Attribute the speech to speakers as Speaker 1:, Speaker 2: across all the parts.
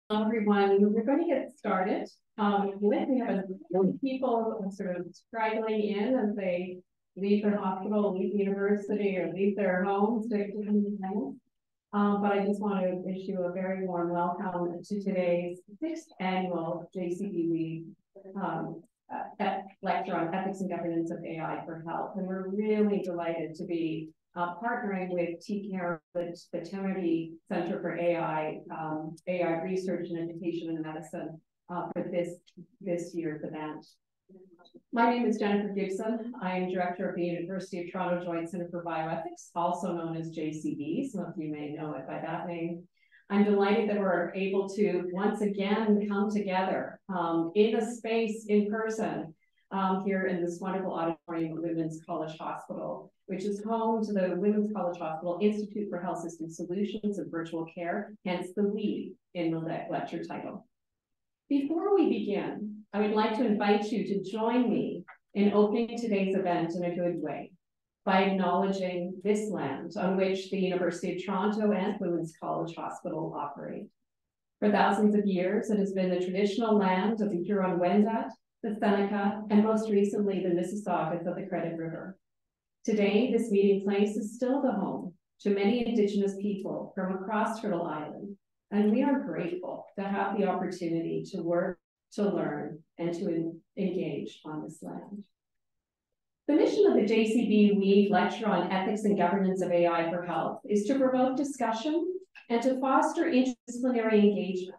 Speaker 1: Everyone, we're going to get started. We have people sort of straggling in as they leave their hospital, leave university, or leave their homes to come to town. But I just want to issue a very warm welcome to today's 6th annual JCB lecture on ethics and governance of AI for health. And we're really delighted to be partnering with TCARE, the Temerity Center for AI Research and Education in Medicine for this year's event. My name is Jennifer Gibson. I am director of the University of Toronto Joint Centre for Bioethics, also known as JCB. Some of you may know it by that name. I'm delighted that we're able to once again come together in a space in person here in this wonderful auditorium at Women's College Hospital, which is home to the Women's College Hospital Institute for Health System Solutions and Virtual Care, hence the WIHV in the lecture title. Before we begin, I would like to invite you to join me in opening today's event in a good way by acknowledging this land on which the University of Toronto and Women's College Hospital operate. For thousands of years, it has been the traditional land of the Huron-Wendat, the Seneca, and most recently the Mississaugas of the Credit River. Today, this meeting place is still the home to many Indigenous people from across Turtle Island, and we are grateful to have the opportunity to work, to learn, and to engage on this land. The mission of the JCB WIHV Lecture on Ethics and Governance of AI for Health is to provoke discussion and to foster interdisciplinary engagement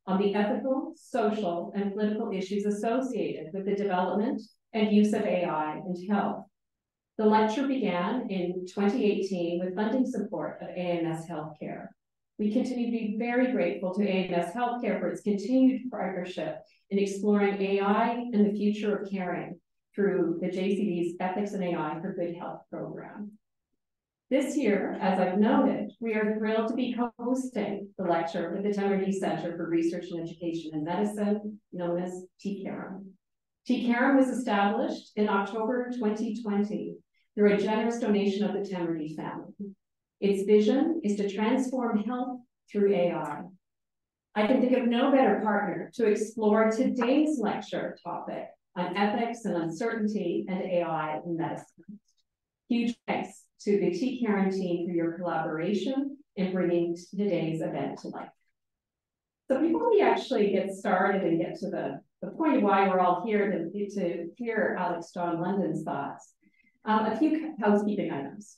Speaker 1: on the ethical, social, and political issues associated with the development and use of AI in health. The lecture began in 2018 with funding support of AMS Healthcare. We continue to be very grateful to AMS Healthcare for its continued partnership in exploring AI and the future of caring through the JCB's Ethics and AI for Good Health program. This year, as I've noted, we are thrilled to be co-hosting the lecture with the Temerity Center for Research and Education in Medicine, known as TCARE. TCARE was established in October 2020 through a generous donation of the Temerity family. Its vision is to transform health through AI. I can think of no better partner to explore today's lecture topic on ethics and uncertainty and AI in medicine. Huge thanks to the TCARE team for your collaboration in bringing today's event to life. So before we actually get started and get to the point of why we're all here to hear Alex John London's thoughts, a few housekeeping items.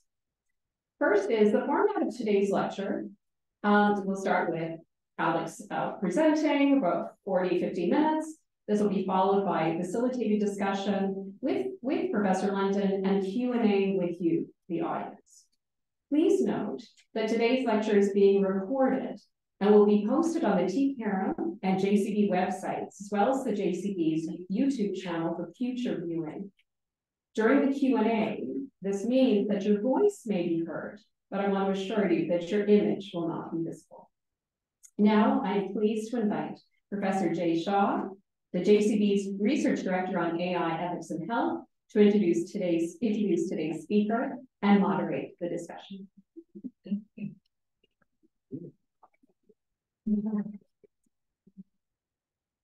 Speaker 1: First is the format of today's lecture. We'll start with Alex presenting about 40-50 minutes. This will be followed by a facilitated discussion with Professor London and Q&A with you, the audience. Please note that today's lecture is being recorded and will be posted on the TCARE and JCB websites, as well as the JCB's YouTube channel for future viewing. During the Q&A, this means that your voice may be heard, but I want to assure you that your image will not be visible. Now, I'm pleased to invite Professor Jay Shaw, the JCB's Research Director on AI, Ethics, and Health, to introduce today's speaker and moderate the discussion.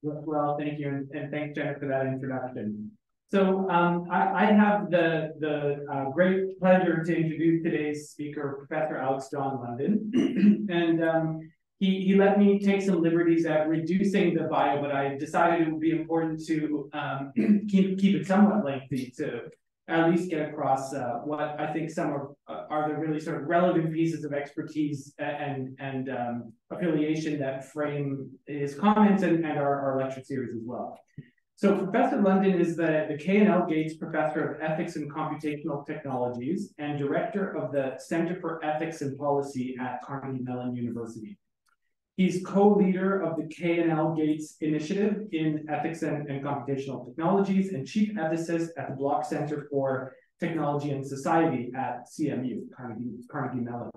Speaker 2: Well, thank you, and thanks, Jennifer, for that introduction. So I have the great pleasure to introduce today's speaker, Professor Alex John London. And he let me take some liberties at reducing the bio, but I decided it would be important to keep it somewhat lengthy to at least get across what I think some are the really sort of relevant pieces of expertise and affiliation that frame his comments and our lecture series as well. So Professor London is the K&L Gates Professor of Ethics and Computational Technologies and Director of the Center for Ethics and Policy at Carnegie Mellon University. He's co-leader of the K&L Gates Initiative in Ethics and Computational Technologies and Chief Ethicist at the Block Center for Technology and Society at CMU, Carnegie Mellon.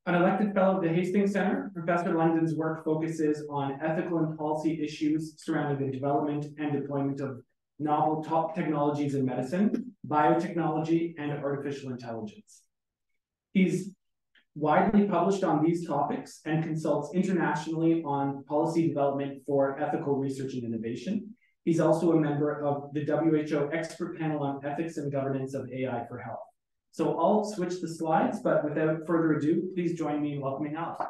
Speaker 2: An elected fellow of the Hastings Center, Professor London's work focuses on ethical and policy issues surrounding the development and deployment of novel top technologies in medicine, biotechnology, and artificial intelligence. He's widely published on these topics, and consults internationally on policy development for ethical research and innovation. He's also a member of the WHO Expert Panel on Ethics and Governance of AI for Health. So I'll switch the slides, but without further ado, please join me in welcoming Alex.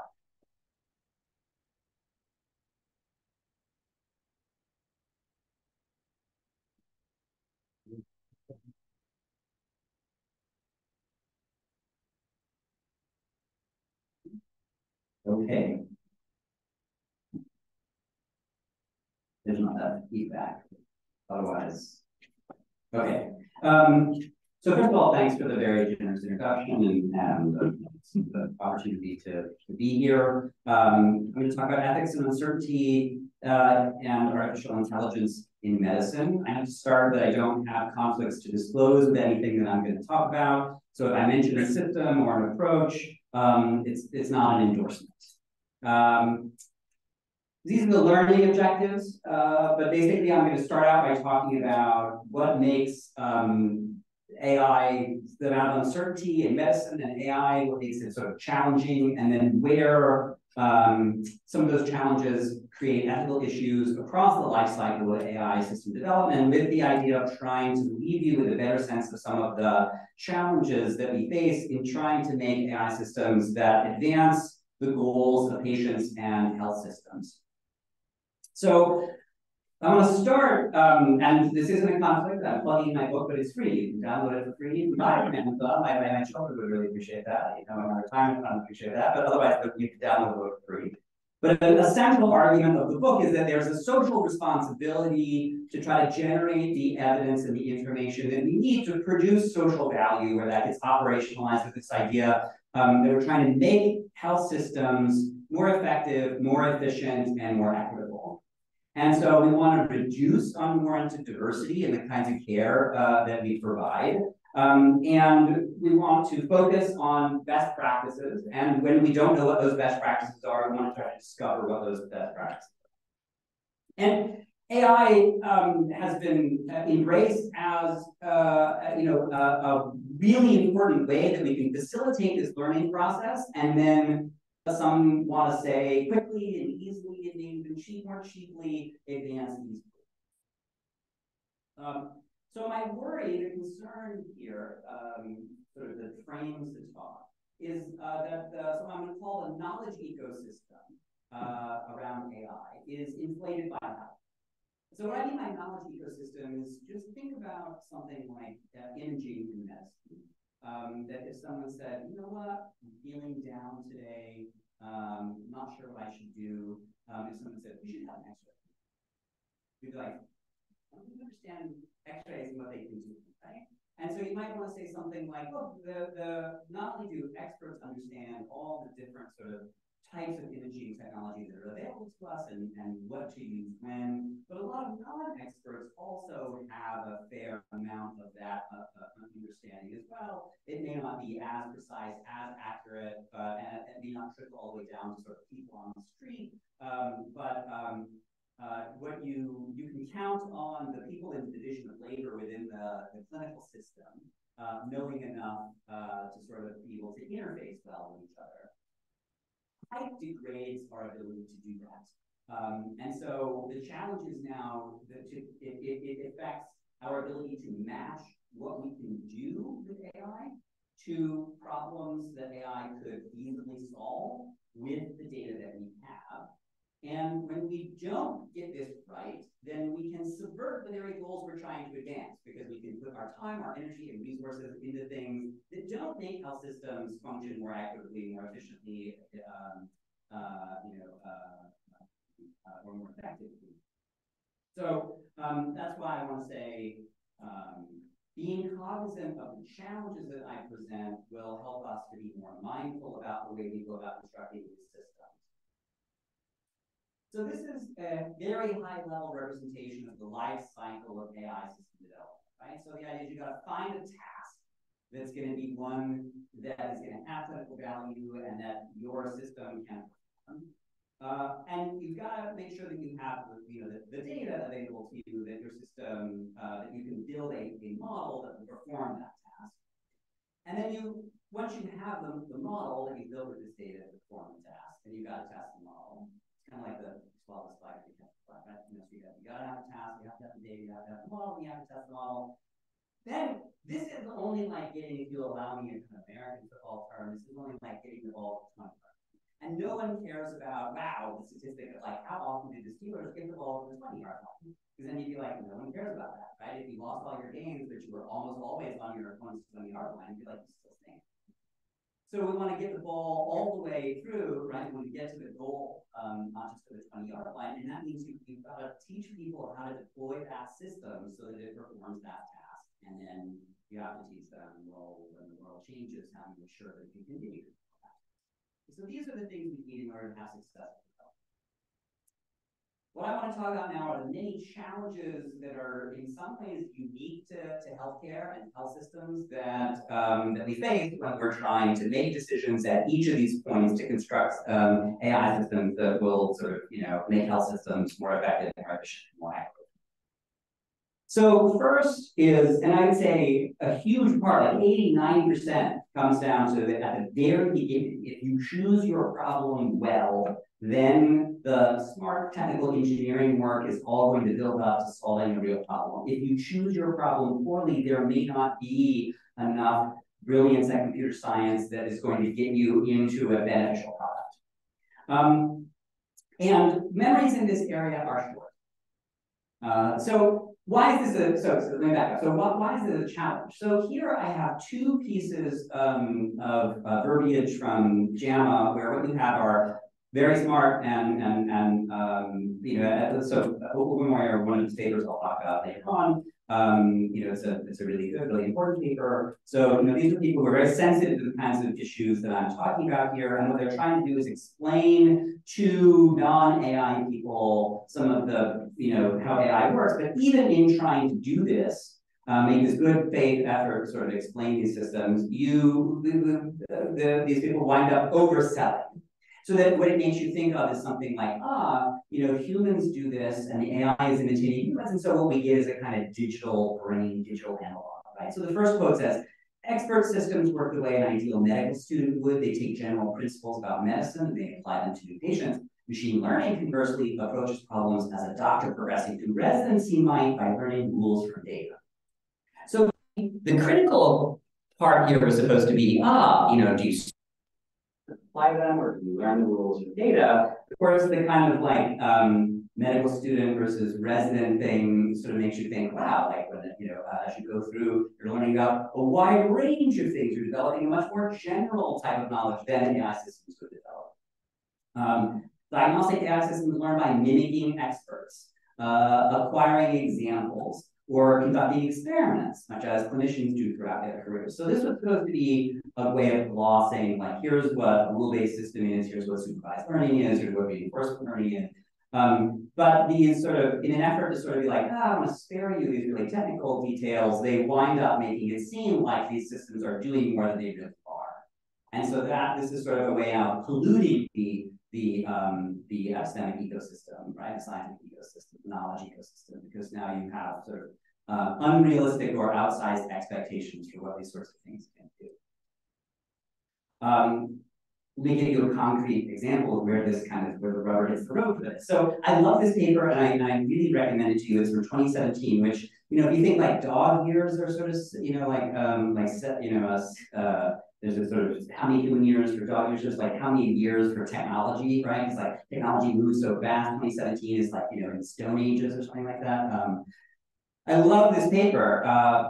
Speaker 3: Okay. There's not that feedback. Otherwise, okay. So first of all, thanks for the very generous introduction and the opportunity to be here. I'm going to talk about ethics and uncertainty and artificial intelligence in medicine. I have to start that I don't have conflicts to disclose with anything that I'm going to talk about. So if I mention a system or an approach, it's not an endorsement. These are the learning objectives, but basically I'm going to start out by talking about what makes AI, the amount of uncertainty in medicine and AI, what makes it sort of challenging, and then where some of those challenges create ethical issues across the life cycle of AI system development, with the idea of trying to leave you with a better sense of some of the challenges that we face in trying to make AI systems that advance the goals of patients and health systems. So I want to start, and this isn't a conflict. I'm plugging my book, but it's free. You can download it for free. My children would really appreciate that. You know, in our retirement, I don't appreciate that. But otherwise, you can download the book for free. But a central argument of the book is that there's a social responsibility to try to generate the evidence and the information that we need to produce social value, where that gets operationalized with this idea that we're trying to make health systems more effective, more efficient, and more equitable. And so we want to reduce unwarranted diversity in the kinds of care that we provide. And we want to focus on best practices. And when we don't know what those best practices are, we want to try to discover what those best practices are. And AI has been embraced as a really important way that we can facilitate this learning process, and then some want to say quickly and easily, and even more cheaply advance these. So my worry, the concern here, sort of that frames the talk, is that so I'm going to call the knowledge ecosystem around AI is inflated by health. So what I mean by knowledge ecosystem is just think about something like imaging in medicine. That if someone said, you know what, I'm feeling down today, not sure what I should do. If someone said, we should have an X-ray, we'd be like, I don't understand X-rays and what they can do, right? And so you might want to say something like, look, not only do experts understand all the different sort of types of imaging technologies that are available to us and what to use when, but a lot of non-experts also have a fair amount of that understanding as well. It may not be as precise, as accurate, and it may not trickle all the way down to sort of people on the street, what you can count on the people in the division of labor within the clinical system knowing enough to sort of be able to interface well with each other. Height degrades our ability to do that. And so the challenge is now that it affects our ability to match what we can do with AI to problems that AI could easily solve with the data that we have. And when we don't get this right, then we can subvert the very goals we're trying to advance, because we can put our time, our energy, and resources into things that don't make health systems function more accurately, more efficiently, or more effectively. So that's why I want to say being cognizant of the challenges that I present will help us to be more mindful about the way we go about constructing these systems. So this is a very high-level representation of the life cycle of AI system development, right? So the idea is you got to find a task that's going to be one that is going to have clinical value and that your system can perform. And you've got to make sure that you have the data available to you, that your system, that you can build a model that will perform that task. And then you once you have the model that you build with this data to perform the task, and you've got to test the model. It's kind of like the slide, right? So you got to have a task, you have to have the data, you have to have the model, and you have to test the model. Then this is only like getting, if you allow me a kind of American football term, this is only like getting the ball to 20 yards. And no one cares about, wow, the statistic of like how often did the Steelers get the ball to the 20-yard line? Because then you'd be like, no one cares about that, right? If you lost all your games, but you were almost always on your opponent's 20-yard line, you'd be like, you still stink. So we want to get the ball all the way through, right? When we get to the goal, not just to the 20-yard line, and that means you've got to teach people how to deploy that system so that it performs that task. And then you have to teach them, well, when the world changes, how to make sure that you continue to do that. So these are the things we need in order to have success. What I want to talk about now are the many challenges that are in some ways unique to healthcare and health systems that we face when we're trying to make decisions at each of these points to construct AI systems that will sort of, make health systems more effective, more efficient, more accurate. So first is, and I would say a huge part, like 80, 90% comes down to that at the very beginning, if you choose your problem well, then the smart technical engineering work is all going to build up to solving a real problem. If you choose your problem poorly, there may not be enough brilliance at computer science that is going to get you into a beneficial product. And memories in this area are short. So why is this so let me back up. So why is this a challenge? So here I have two pieces of verbiage from JAMA where what you have are very smart and so Openwire, one of the papers I'll talk about later on. It's a really good, really important paper. So these are people who are very sensitive to the kinds of issues that I'm talking about here, and what they're trying to do is explain to non-AI people some of the how AI works. But even in trying to do this, make this good faith effort to sort of explain these systems, these people wind up overselling. So that what it makes you think of is something like, humans do this and the AI is imitating humans. And so what we get is a kind of digital brain, digital analog, right? So the first quote says, expert systems work the way an ideal medical student would. They take general principles about medicine and they apply them to new patients. Machine learning, conversely, approaches problems as a doctor progressing through residency might by learning rules from data. So the critical part here was supposed to be, do you apply them or do you learn the rules from data? Of course, the kind of like medical student versus resident thing sort of makes you think, wow, like when as you go through, you're learning about a wide range of things. You're developing a much more general type of knowledge than AI systems would develop. Diagnostic AI systems learn by mimicking experts, acquiring examples, or conducting experiments, much as clinicians do throughout their careers. So this was supposed to be a way of law saying, like, here's what a rule-based system is, here's what supervised learning is, here's what reinforcement learning is. But these sort of, in an effort to sort of be like, I want to spare you these really technical details, they wind up making it seem like these systems are doing more than they really are. And so this is sort of a way out of polluting the epistemic ecosystem, right? The scientific ecosystem, the knowledge ecosystem, because now you have sort of unrealistic or outsized expectations for what these sorts of things can do. Let me give you a concrete example of where the rubber hits the road for this. So I love this paper, and I really recommend it to you. It's from 2017, which, if you think like dog years are sort of, there's a sort of how many human years for dog years, just like how many years for technology, right? It's like technology moves so fast. 2017 is like, in Stone Ages or something like that. I love this paper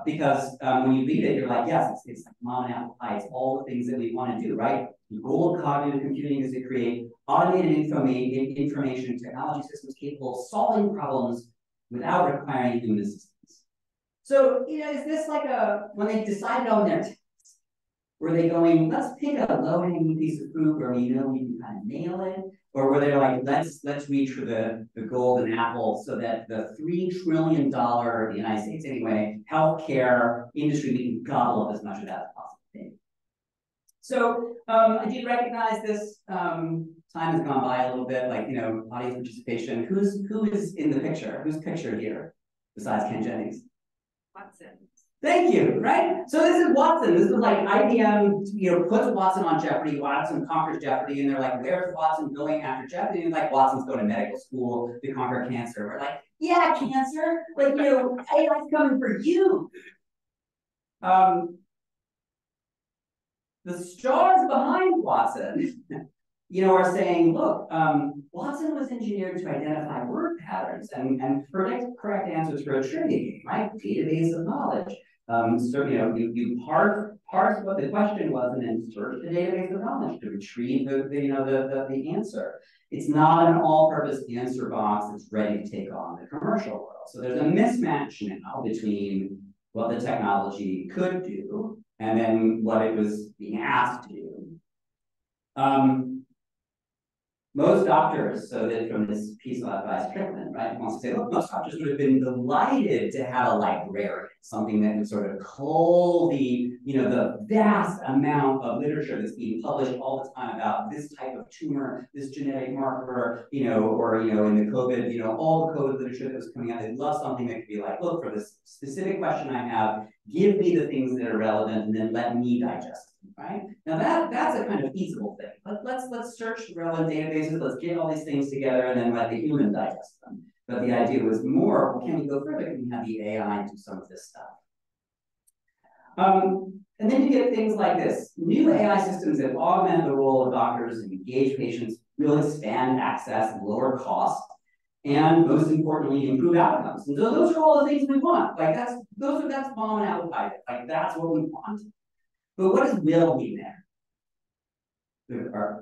Speaker 3: because when you read it, you're like, yes, it's like mom and apple pie. It's all the things that we want to do, right? The goal of cognitive computing is to create automated information technology systems capable of solving problems without requiring human assistance. So, is this like when they decided on their tests, were they going, let's pick a low-hanging piece of fruit where we know we can kind of nail it? Or were they like, let's reach for the golden apple so that the $3 trillion, in the United States anyway, healthcare industry, we can gobble up as much of that as possible. So I did recognize this. Time has gone by a little bit, like, audience participation. Who is in the picture? Who's pictured here besides Ken Jennings?
Speaker 1: Watson.
Speaker 3: Thank you, right? So this is Watson. This is like IBM, puts Watson on Jeopardy. Watson conquers Jeopardy, and they're like, where's Watson going after Jeopardy? And like, Watson's going to medical school to conquer cancer. We're like, yeah, cancer. Like, AI's coming for you. The stars behind Watson, are saying, look, Watson was engineered to identify word patterns and predict correct answers for a trivia game, right? Database of knowledge. So, you parse what the question was and then search the database of knowledge to retrieve the answer. It's not an all-purpose answer box that's ready to take on the commercial world. So there's a mismatch now between what the technology could do and then what it was being asked to do. Most doctors, so that from this piece by Strickland, right, wants to say, look, most doctors would have been delighted to have a librarian, something that would sort of cull the vast amount of literature that's being published all the time about this type of tumor, this genetic marker, or in the COVID, all the COVID literature that was coming out. They'd love something that could be like, look, for this specific question I have, give me the things that are relevant, and then let me digest them, right? Now that's a kind of feasible thing. Let's search the relevant databases, let's get all these things together, and then let the human digest them. But the idea was more, well, can we go further? Can we have the AI do some of this stuff? And then you get things like this. New AI systems that augment the role of doctors and engage patients will expand access, lower costs, and most importantly, improve outcomes. And so those are all the things we want. Like that's bomb and apple pie. Like that's what we want. But what does will mean there?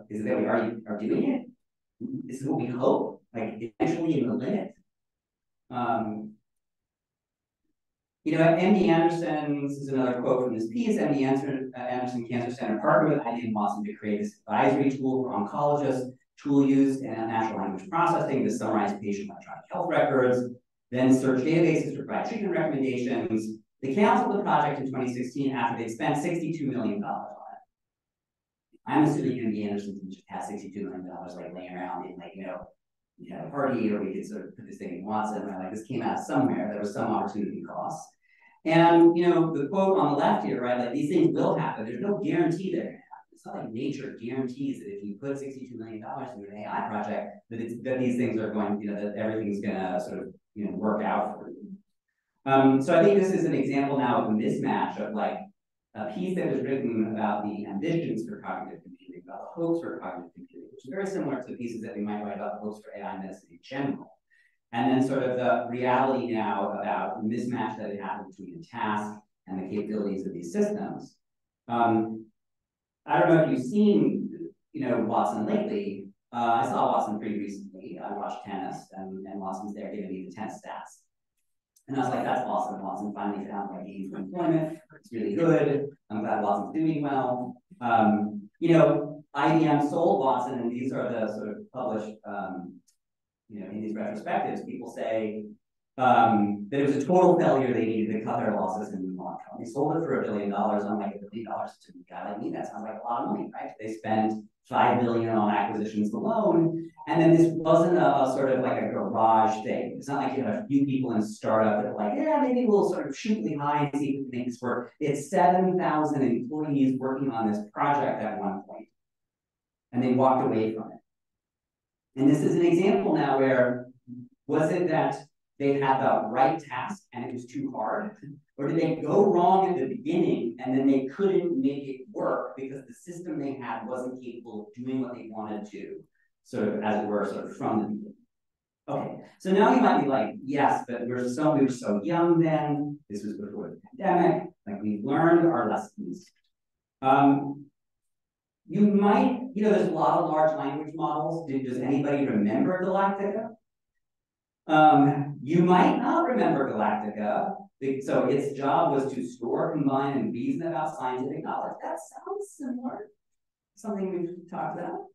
Speaker 3: Is it that we already are doing it? This is what we hope, like eventually in the limit. MD Anderson, this is another quote from this piece, MD Anderson Cancer Center partnered with IBM Watson to create this advisory tool for oncologists, tool used in natural language processing to summarize patient electronic health records, then search databases to provide treatment recommendations. They canceled the project in 2016 after they spent $62 million on it. I'm assuming MD Anderson just has $62 million like laying around in a party, or we could sort of put this thing in Watson, right? Like this came out somewhere, there was some opportunity cost. And the quote on the left here, right? Like these things will happen. There's no guarantee they're gonna happen. It's not like nature guarantees that if you put $62 million into an AI project, that these things are going, that everything's gonna sort of work out for you. So I think this is an example now of a mismatch of like a piece that was written about the ambitions for cognitive computing, about the hopes for cognitive computing, which is very similar to the pieces that we might write about the hopes for AI medicine in general. And then sort of the reality now about the mismatch that had happened between the task and the capabilities of these systems. I don't know if you've seen, Watson lately. I saw Watson pretty recently. I watched tennis, and Watson's there giving me the tennis stats. And I was like, that's awesome. Watson finally found like gainful employment. It's really good. I'm glad Watson's doing well. IBM sold Watson, and these are the sort of published, in these retrospectives, people say that it was a total failure. They needed to cut their losses and move on. They sold it for $1 billion. I'm like, $1 billion to a guy like me, that sounds like a lot of money, right? They spent $5 billion on acquisitions alone. And then this wasn't a sort of like a garage thing. It's not like you had a few people in a startup that are like, yeah, maybe we'll sort of shoot really high and see if we can make this work. It's 7,000 employees working on this project at one point. And they walked away from it. And this is an example now where, was it that they had the right task and it was too hard? Or did they go wrong at the beginning and then they couldn't make it work because the system they had wasn't capable of doing what they wanted to, sort of, as it were, sort of from the beginning? Okay, so now you might be like, yes, but we were so young then. This was before the pandemic. Like, we've learned our lessons. You might, there's a lot of large language models. Does anybody remember Galactica? You might not remember Galactica. So its job was to store, combine, and reason about scientific knowledge. That sounds similar to something we've talked about.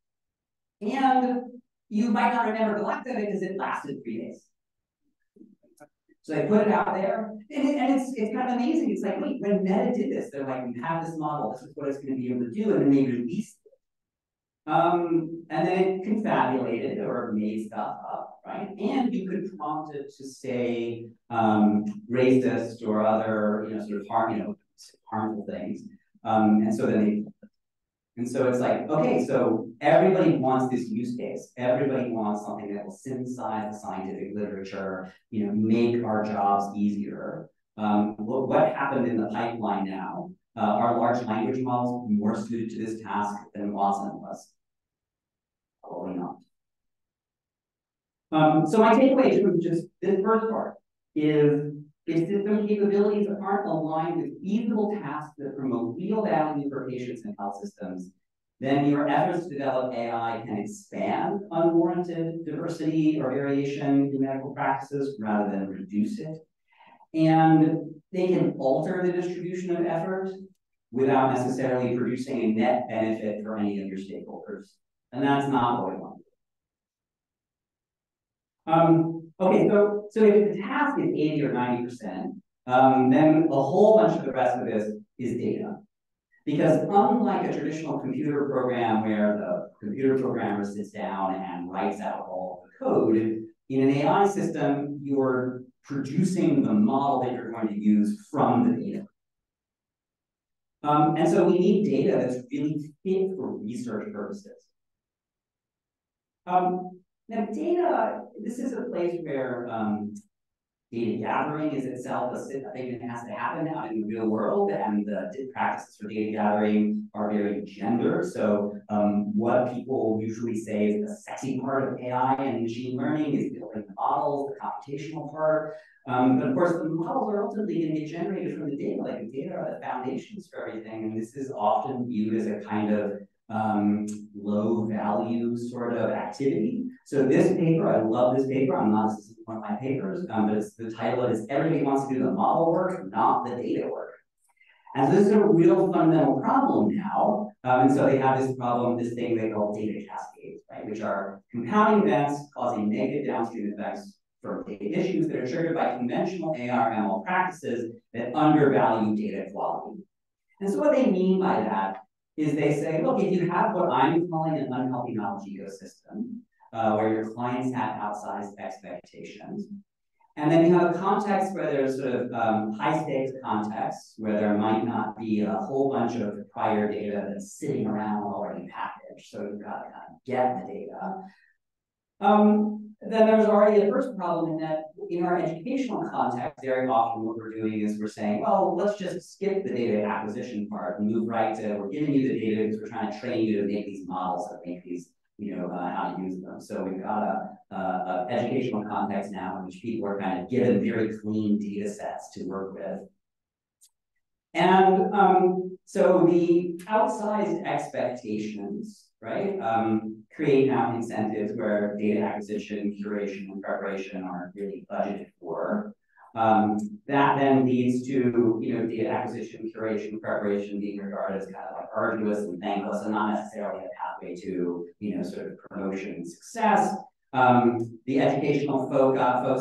Speaker 3: And you might not remember Galactica because it lasted 3 days. So they put it out there, and it's kind of amazing. It's like, wait, when Meta did this, they're like, we have this model, this is what it's going to be able to do, and then they released it. And then it confabulated or made stuff up, right? And you could prompt it to say racist or other, sort of harmful things. And so it's like, okay, so everybody wants this use case. Everybody wants something that will synthesize the scientific literature, make our jobs easier. What happened in the pipeline now? Are large language models more suited to this task than Watson was? Probably not. So my takeaway from just this first part is if system capabilities aren't aligned with feasible tasks that promote real value for patients and health systems, then your efforts to develop AI can expand unwarranted diversity or variation in medical practices rather than reduce it. And they can alter the distribution of effort without necessarily producing a net benefit for any of your stakeholders. And that's not what we want. Okay, so if the task is 80 or 90%, then a whole bunch of the rest of this is data. Because unlike a traditional computer program where the computer programmer sits down and writes out all the code, in an AI system, you're producing the model that you're going to use from the data. And so we need data that's really fit for research purposes. Now, data, this is a place where data gathering is itself a thing that has to happen out in the real world, and the practices for data gathering are very gendered. So what people usually say is the sexy part of AI and machine learning is building the models, the computational part. But of course, the models are ultimately going to get generated from the data. Like the data are the foundations for everything, and this is often viewed as a kind of low value sort of activity. So this paper, I love this paper. I'm not, this is one of my papers, but the title is Everybody Wants to Do the Model Work, Not the Data Work. And so this is a real fundamental problem now. And so they have this problem, this thing they call data cascades, right? Which are compounding events causing negative downstream effects from data issues that are triggered by conventional AR/ML practices that undervalue data quality. And so what they mean by that is they say, look, if you have what I'm calling an unhealthy knowledge ecosystem, where your clients have outsized expectations, and then you have a context where there's sort of high stakes contexts where there might not be a whole bunch of prior data that's sitting around already packaged. So you've got to kind of get the data. Then there's already a first problem in that in our educational context, very often what we're doing is we're saying, well, let's just skip the data acquisition part and move right to, we're giving you the data because we're trying to train you to make these models that make these, how to use them. So we've got a educational context now in which people are kind of given very clean data sets to work with. And so the outsized expectations, right, create now incentives where data acquisition, curation, and preparation aren't really budgeted for. That then leads to, data acquisition, curation, preparation being regarded as kind of like arduous and thankless and not necessarily a pathway to, sort of promotion and success. The educational foci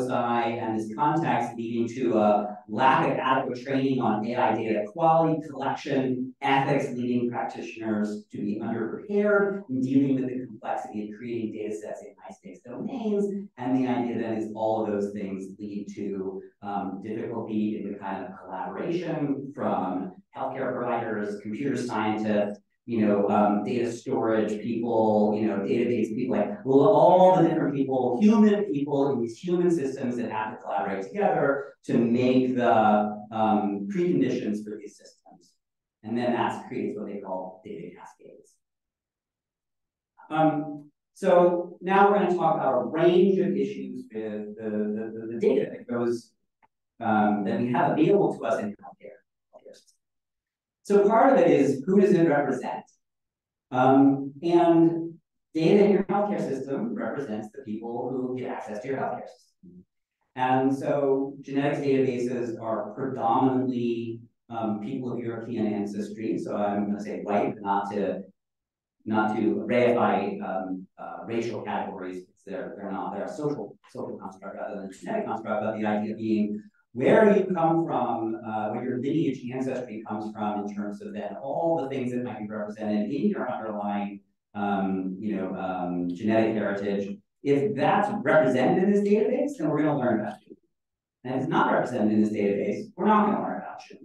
Speaker 3: and this context leading to a lack of adequate training on AI data quality, collection, ethics, leading practitioners to be underprepared in dealing with the complexity of creating data sets in high-stakes domains. And the idea then is all of those things lead to difficulty in the kind of collaboration from healthcare providers, computer scientists, data storage people, database people, like all the different people, human people in these human systems that have to collaborate together to make the preconditions for these systems. And then that creates what they call data cascades. So now we're going to talk about a range of issues with the data that goes, that we have available to us in healthcare. So part of it is, who does it represent? And data in your healthcare system represents the people who get access to your healthcare system. And so genetics databases are predominantly people of European ancestry. So I'm going to say white, not to reify racial categories. They're not. They're a social construct rather than a genetic construct. But the idea being where you come from, where your lineage ancestry comes from in terms of then all the things that might be represented in your underlying genetic heritage. If that's represented in this database, then we're going to learn about you. And if it's not represented in this database, we're not going to learn about you.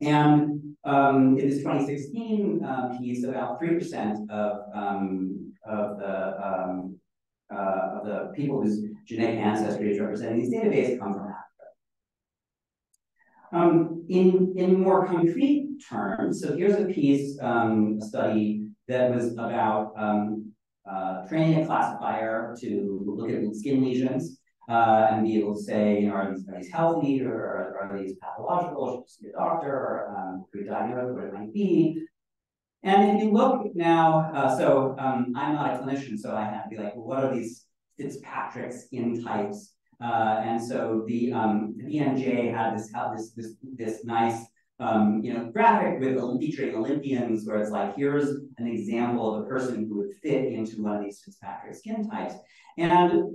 Speaker 3: And in this 2016 piece, about 3% of the people whose genetic ancestry is represented in these databases come from Africa. In more concrete terms, so here's a piece, a study that was about training a classifier to look at skin lesions and be able to say, are these healthy or are these pathological? Should you see a doctor or could diagnose what it might be? And if you look now, I'm not a clinician, so I have to be like, well, what are these Fitzpatrick skin types? And so the BMJ had this nice graphic with featuring Olympians, where it's like, here's an example of a person who would fit into one of these Fitzpatrick skin types. And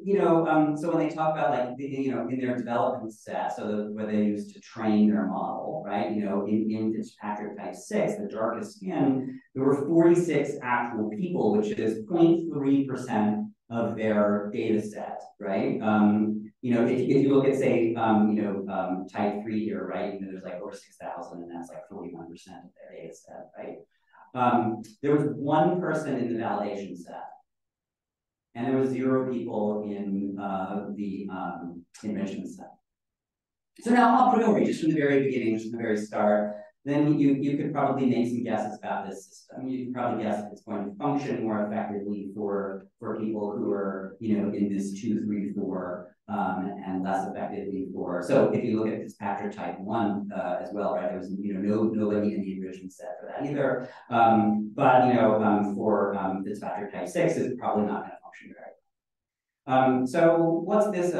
Speaker 3: so when they talk about like in their development set, so where they used to train their model, right? In Fitzpatrick type 6, the darkest skin, there were 46 actual people, which is 0.3% of their data set, right? If you look at, say, type 3 here, right, there's like over 6,000, and that's like 41% of their data set, right? There was one person in the validation set, and there was 0 people in the enrichment set. So now, a priori, just from the very beginning, just from the very start, then you could probably make some guesses about this system. You could probably guess if it's going to function more effectively for people who are, in this 2, 3, 4, and less effectively for. So if you look at Fitzpatrick type 1 as well, right? There was nobody in the enrichment set for that either. For Fitzpatrick type 6, it's probably not going to function very well. So what's this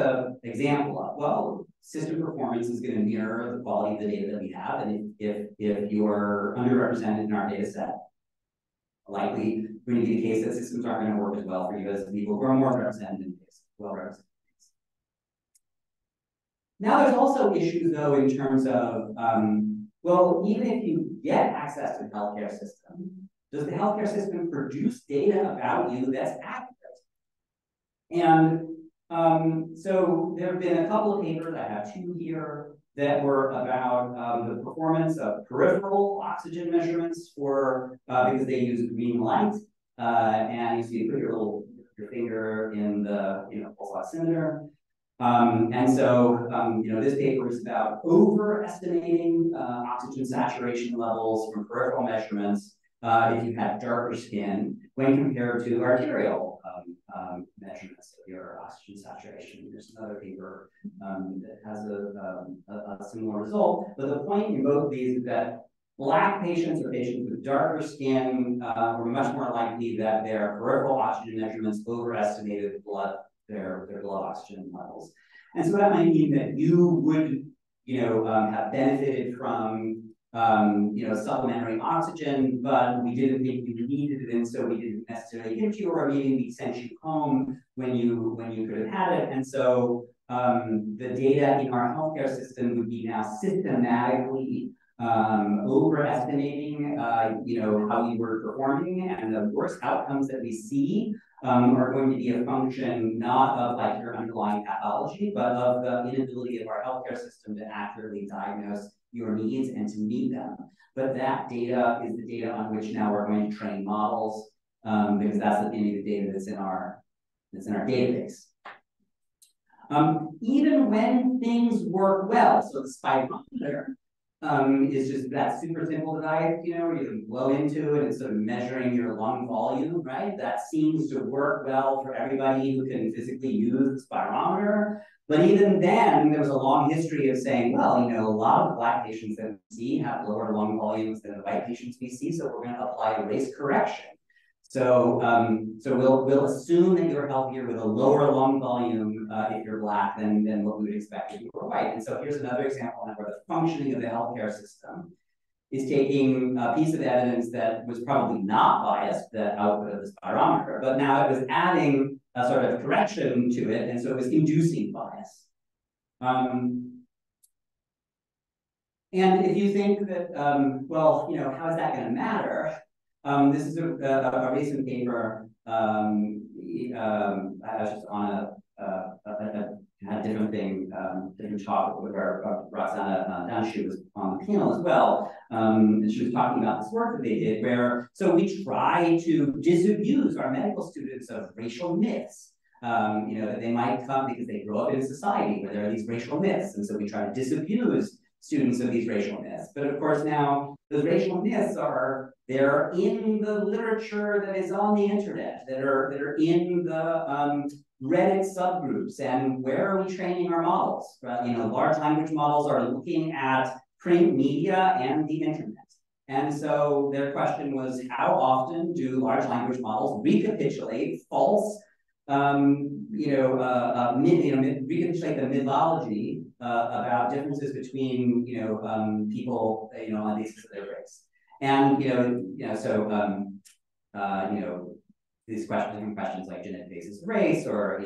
Speaker 3: example of? Well, system performance is going to mirror the quality of the data that we have, and if you're underrepresented in our data set, likely going to be the case that systems aren't going to work as well for you as people who are more represented in the case, well represented. Now there's also issues though in terms of, well, even if you get access to the healthcare system, does the healthcare system produce data about you that's accurate? And so there have been a couple of papers, I have 2 here, that were about the performance of peripheral oxygen measurements for, because they use green light. And you put your finger in the pulse oximeter. And so, this paper is about overestimating oxygen saturation levels from peripheral measurements if you had darker skin when compared to arterial measurements of your oxygen saturation. There's another paper that has a similar result. But the point in both of these is that Black patients or patients with darker skin were much more likely that their peripheral oxygen measurements overestimated their blood oxygen levels. And so that might mean that you would, have benefited from, supplementary oxygen, but we didn't think you needed it, and so we didn't necessarily give you, or maybe we sent you home when you could have had it. And so the data in our healthcare system would be now systematically overestimating, how we were performing, and the worst outcomes that we see are going to be a function not of like your underlying pathology, but of the inability of our healthcare system to accurately diagnose your needs and to meet them. But that data is the data on which now we're going to train models, because that's the data that's in our database. Even when things work well, so the spirometer is just that super simple device, where you can blow into it and sort of measuring your lung volume, right? That seems to work well for everybody who can physically use the spirometer. But even then, there was a long history of saying, well, a lot of the Black patients that we see have lower lung volumes than the white patients we see, so we're going to apply a race correction. So, we'll assume that you're healthier with a lower lung volume if you're Black than what we would expect if you were white. And so here's another example where the functioning of the healthcare system is taking a piece of evidence that was probably not biased, the output of the spirometer, but now it was adding a sort of correction to it, and so it was inducing bias. And if you think that, how is that going to matter? This is a recent paper. I was just on a different thing, different talk where Roxana Danshu was on the panel as well. And she was talking about this work that they did where, so we try to disabuse our medical students of racial myths. That they might come because they grow up in a society where there are these racial myths. And so we try to disabuse students of these racial myths. But of course now those racial myths they're in the literature that is on the internet, that are in the Reddit subgroups. And where are we training our models? Large language models are looking at print media and the internet. And so their question was, how often do large language models recapitulate false recapitulate the mythology about differences between people on the basis of their race, and these different questions like genetic basis of race, or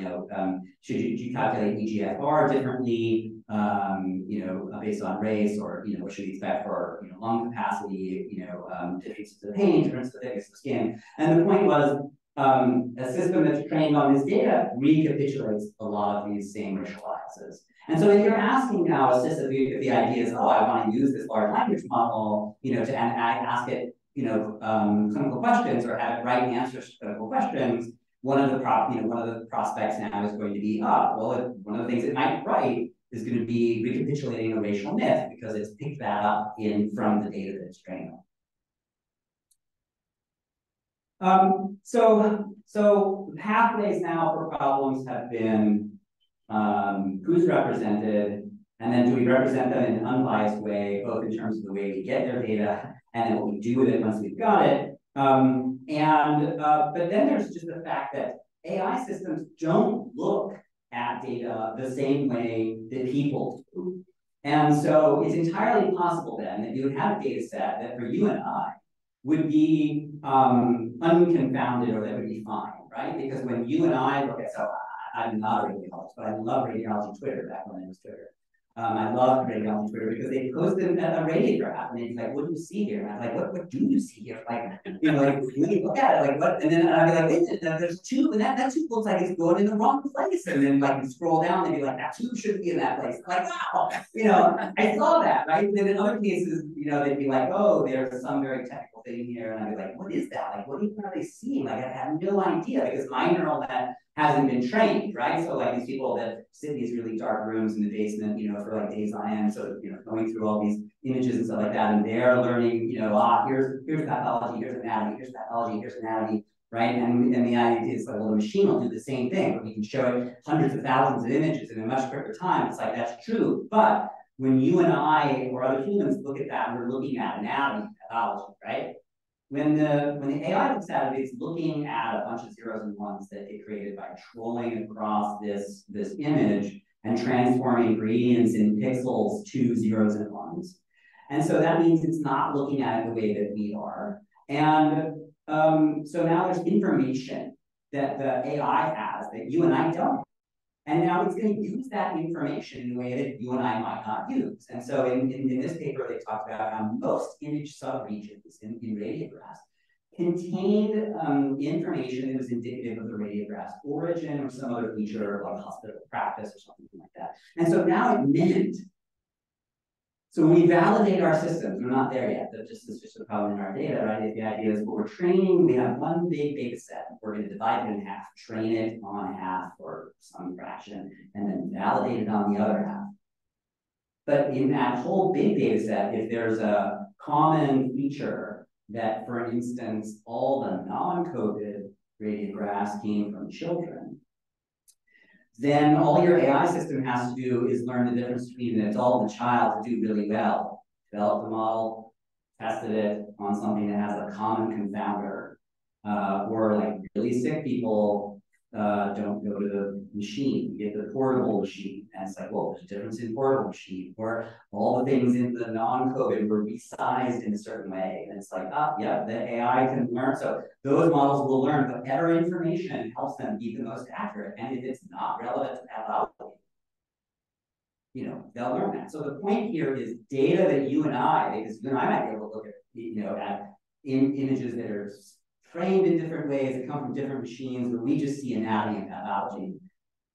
Speaker 3: should you calculate EGFR differently based on race, or what should we expect for lung capacity, differences of pain, differences of thickness of skin, and the point was. A system that's trained on this data recapitulates a lot of these same racial biases. And so if you're asking now a system, if the idea is, oh, I want to use this large language model, and I ask it, clinical questions or have it write answers to clinical questions, one of the prospects now is going to be, one of the things it might write is going to be recapitulating a racial myth because it's picked that up from the data that it's trained on. So pathways now for problems have been who's represented, and then do we represent them in an unbiased way, both in terms of the way we get their data and then what we do with it once we've got it. But then there's just the fact that AI systems don't look at data the same way that people do. And so it's entirely possible then that you would have a data set that for you and I would be unconfounded, or that would be fine, right? Because when you and I look at, so I'm not a radiologist, but I love radiology Twitter back when it was Twitter. I love radiology Twitter because they posted a radiograph and they'd be like, what do you see here? And I'm like, what do you see here? Like, when you look at it, like what? And then I'd be like, wait a minute, there's two, and that tube looks like it's going in the wrong place. And then like you scroll down and they'd be like, that tube shouldn't be in that place. I'm like, wow, I saw that, right? And then in other cases, they'd be like, oh, there's some very technical thing here. And I'd be like, what is that? Like, what are they seeing? Like, I have no idea because my neural net hasn't been trained, right? So like these people that sit in these really dark rooms in the basement, for like days on end, so going through all these images and stuff like that, and they're learning, here's pathology, here's anatomy, here's pathology, here's anatomy, right? And the idea is like, well, the machine will do the same thing, but we can show it hundreds of thousands of images in a much quicker time. It's like, that's true, but when you and I or other humans look at that, we're looking at anatomy, pathology, right? When the AI looks at it, it's looking at a bunch of zeros and ones that it created by trolling across this image and transforming gradients in pixels to zeros and ones. And so that means it's not looking at it the way that we are. And so now there's information that the AI has that you and I don't. And now it's going to use that information in a way that you and I might not use. And so in this paper, they talked about how most image subregions in radiographs contained information that was indicative of the radiograph's origin or some other feature like hospital practice or something like that. And so now it meant, so when we validate our systems, we're not there yet. It's just a problem in our data, right? The idea is what we're training, we have one big data set. We're going to divide it in half, train it on half or some fraction, and then validate it on the other half. But in that whole big data set, if there's a common feature that, for instance, all the non-COVID radiographs came from children, then all your AI system has to do is learn the difference between an adult and a child to do really well. Develop the model, tested it on something that has a common confounder, or like really sick people don't go to the machine, you get the portable machine. And it's like, well, there's a difference in portable machine, or all the things in the non-COVID were resized in a certain way. And it's like, yeah, the AI can learn. So those models will learn, but better information helps them be the most accurate. And if it's not relevant to pathology, they'll learn that. So the point here is data that you and I, because you and I might be able to look at, at images that are framed in different ways, that come from different machines, where we just see anatomy and pathology.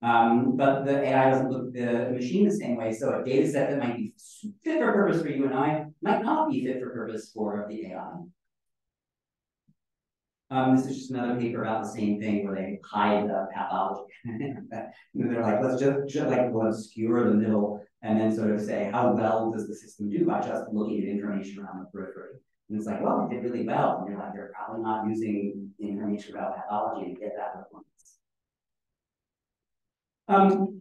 Speaker 3: But the AI doesn't look at the machine the same way. So a data set that might be fit for purpose for you and I might not be fit for purpose for the AI. This is just another paper about the same thing where they hide the pathology. They're like, let's just like obscure the middle and then sort of say, how well does the system do by just looking at information around the periphery? And it's like, well, they did really well. And you're like, they're probably not using information about pathology to get that performance.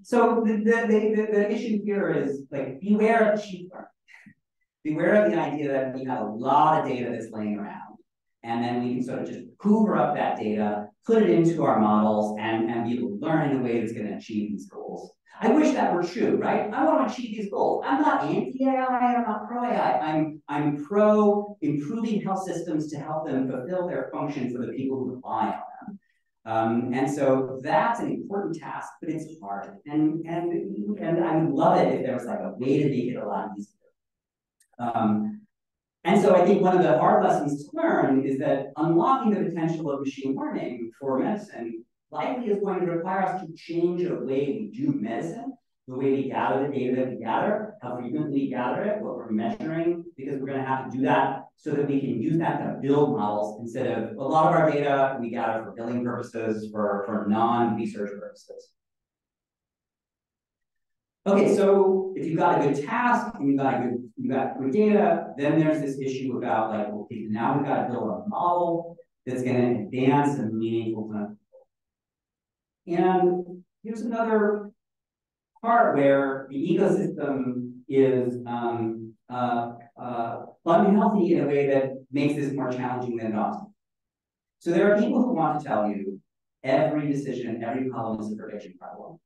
Speaker 3: So the issue here is like, beware of cheap learning. Beware of the idea that we have a lot of data that's laying around, and then we can sort of just hoover up that data, put it into our models, and be able to learn in a way that's going to achieve these goals. I wish that were true, right? I want to achieve these goals. I'm not anti-AI, I'm not pro-AI. I'm pro improving health systems to help them fulfill their function for the people who rely on them. And so that's an important task, but it's hard. And I would love it if there was like a way to make it a lot easier. And so I think one of the hard lessons to learn is that unlocking the potential of machine learning for medicine likely is going to require us to change the way we do medicine, the way we gather the data that we gather, how frequently we gather it, what we're measuring, because we're going to have to do that so that we can use that to build models instead of a lot of our data we gather for billing purposes, for non-research purposes. Okay, so if you've got a good task and you've got good data, then there's this issue about like, okay, now we've got to build a model that's going to advance a meaningful clinical goal. And here's another part where the ecosystem is unhealthy in a way that makes this more challenging than not. So there are people who want to tell you every decision, every problem is a prediction problem.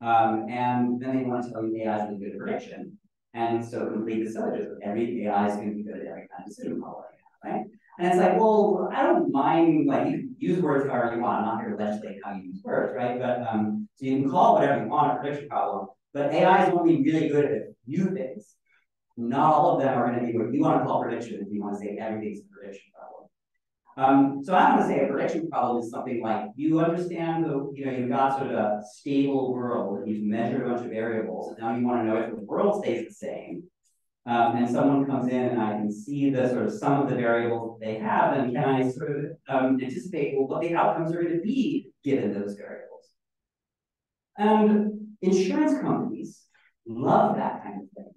Speaker 3: And then they want to tell you AI is really good at prediction. And so complete the syllogism. Every AI is going to be good at every kind of decision problem, right? And it's like, well, I don't mind, like, you can use words however you want. I'm not here to legislate how you use words, right? But so you can call it whatever you want a prediction problem, but AI is only really good at a few things. Not all of them are going to be what you want to call prediction if you want to say everything's a prediction problem. So I want to say a prediction problem is something like you understand you've got sort of a stable world and you've measured a bunch of variables, and now you want to know if the world stays the same. And someone comes in and I can see the sort of sum of the variables they have, and can I sort of anticipate, well, what the outcomes are going to be given those variables. And insurance companies love that kind of thing,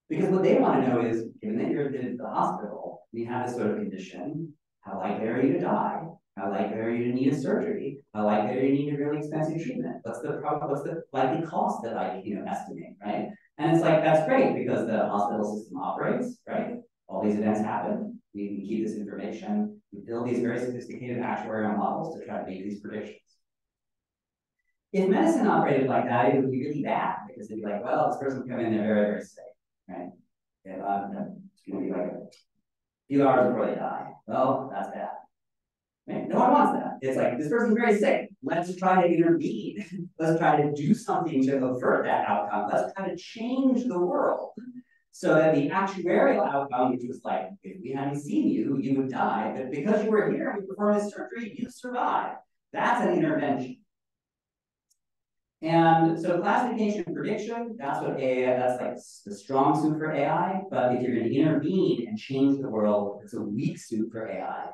Speaker 3: because what they want to know is, given that you're in the hospital, you have this sort of condition, how likely are you to die? How likely are you to need a surgery? How likely are you to need a really expensive treatment? What's the likely cost that I estimate, right? And it's like, that's great because the hospital system operates, right? All these events happen. We can keep this information. We build these very sophisticated actuarial models to try to make these predictions. If medicine operated like that, it would be really bad because it'd be like, well, this person come in, they're very, very sick, right? It's going to be like a few hours before they die. Well, that's bad. Right? No one wants that. It's like, this person's very sick. Let's try to intervene. Let's try to do something to avert that outcome. Let's try to change the world so that the actuarial outcome, which was like, if we hadn't seen you, you would die. But because you were here and you performed this surgery, you survived. That's an intervention. And so classification and prediction, that's what AI, that's like the strong suit for AI. But if you're going to intervene and change the world, it's a weak suit for AI.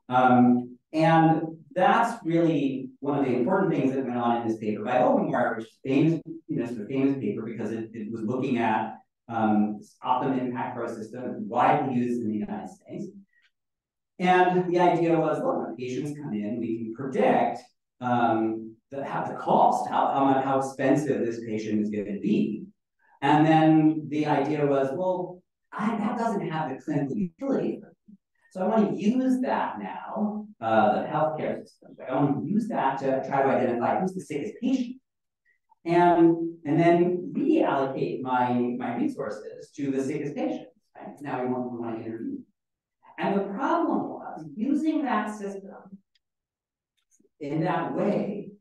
Speaker 3: And that's really one of the important things that went on in this paper by Openwire, which is famous, sort of famous paper because it was looking at this optimum impact for a system widely used in the United States. And the idea was, look, when patients come in, we can predict the cost, how expensive this patient is going to be. And then the idea was, well, that doesn't have the clinical utility. So I want to use that now, the healthcare system. I want to use that to try to identify who's the sickest patient. And then reallocate my resources to the sickest patients. Right? Now we want to intervene. And the problem was using that system in that way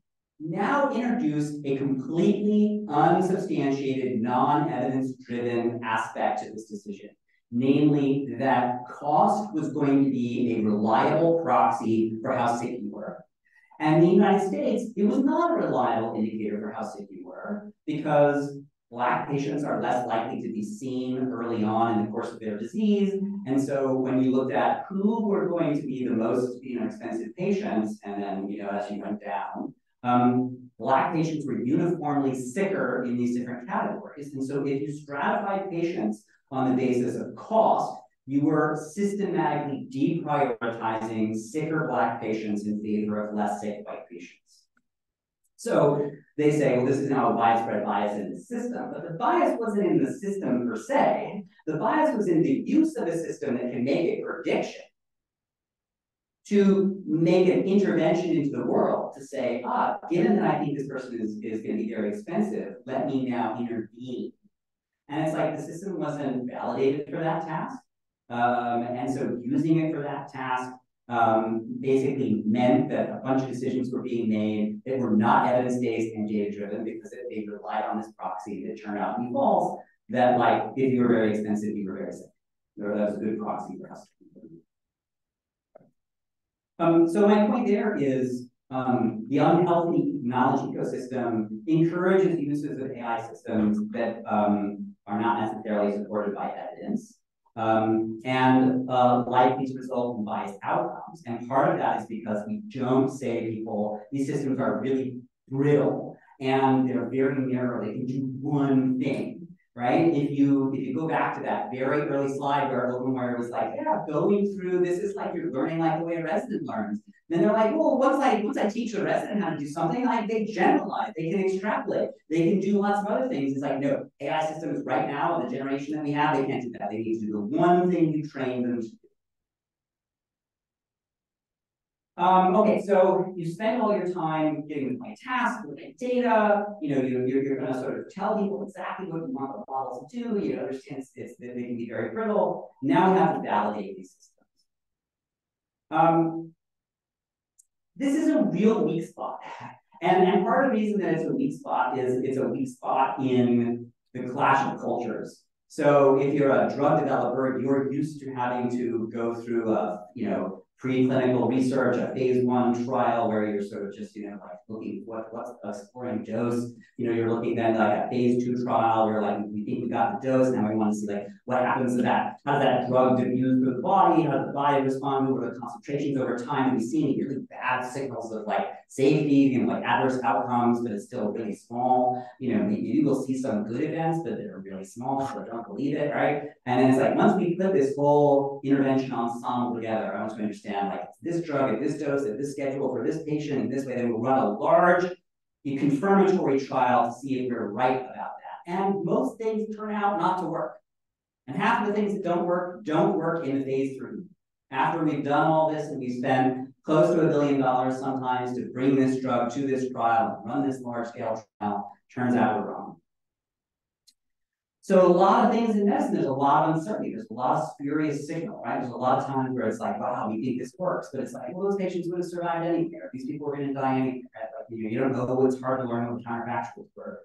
Speaker 3: now introduced a completely unsubstantiated, non-evidence-driven aspect to this decision. namely that cost was going to be a reliable proxy for how sick you were. And in the United States, it was not a reliable indicator for how sick you were because Black patients are less likely to be seen early on in the course of their disease. And so when you looked at who were going to be the most expensive patients, and then as you went down, Black patients were uniformly sicker in these different categories. And so if you stratified patients on the basis of cost, you were systematically deprioritizing sicker Black patients in favor of less sick white patients. So they say, well, this is now a widespread bias in the system, but the bias wasn't in the system per se. The bias was in the use of a system that can make a prediction to make an intervention into the world to say, given that I think this person is going to be very expensive, let me now intervene. And it's like the system wasn't validated for that task. And so using it for that task basically meant that a bunch of decisions were being made that were not evidence-based and data-driven because they relied on this proxy that turned out to be false, that like, if you were very expensive, you were very sick. Or that was a good proxy for us. So my point there is the unhealthy knowledge ecosystem encourages uses of AI systems that are not necessarily supported by evidence. And likely to result in biased outcomes. And part of that is because we don't say to people, these systems are really brittle and they're very narrow, they can do one thing, right? If you go back to that very early slide where it was like, yeah, going through this is like you're learning like the way a resident learns. Then they're like, well, once I teach a resident how to do something, like they generalize, they can extrapolate, they can do lots of other things. It's like, no, AI systems right now, the generation that we have, they can't do that. They need to do the one thing you train them to do. Okay, so you spend all your time getting my tasks, looking at data, you're going to sort of tell people exactly what you want the models to do, you understand that they can be very brittle. Now we have to validate these systems. This is a real weak spot. And part of the reason that it's a weak spot is it's a weak spot in the clash of cultures. So if you're a drug developer, you're used to having to go through a, preclinical research, a phase 1 trial where you're sort of just, like looking what's exploring dose. You're looking then like a phase 2 trial where like we think we got the dose, now we want to see like what happens to that, how does that drug diffuse through the body, how does the body respond, what are the concentrations over time, and we see any really bad signals of like safety, like adverse outcomes, but it's still really small. Maybe you will see some good events, but they're really small, so I don't believe it, right? And then it's like, once we put this whole intervention ensemble together, I want to understand like this drug at this dose, at this schedule for this patient in this way, then we'll run a large confirmatory trial to see if we're right about that. And most things turn out not to work. And half of the things that don't work in the phase 3. After we've done all this and we spend close to $1 billion sometimes to bring this drug to this trial and run this large scale trial, turns out we're wrong. So a lot of things in medicine, there's a lot of uncertainty. There's a lot of spurious signal, right? There's a lot of times where it's like, wow, we think this works, but it's like, well, those patients would have survived anyway. These people are going to die anyway. Right? Like, you don't know. It's hard to learn what the counterfactuals were.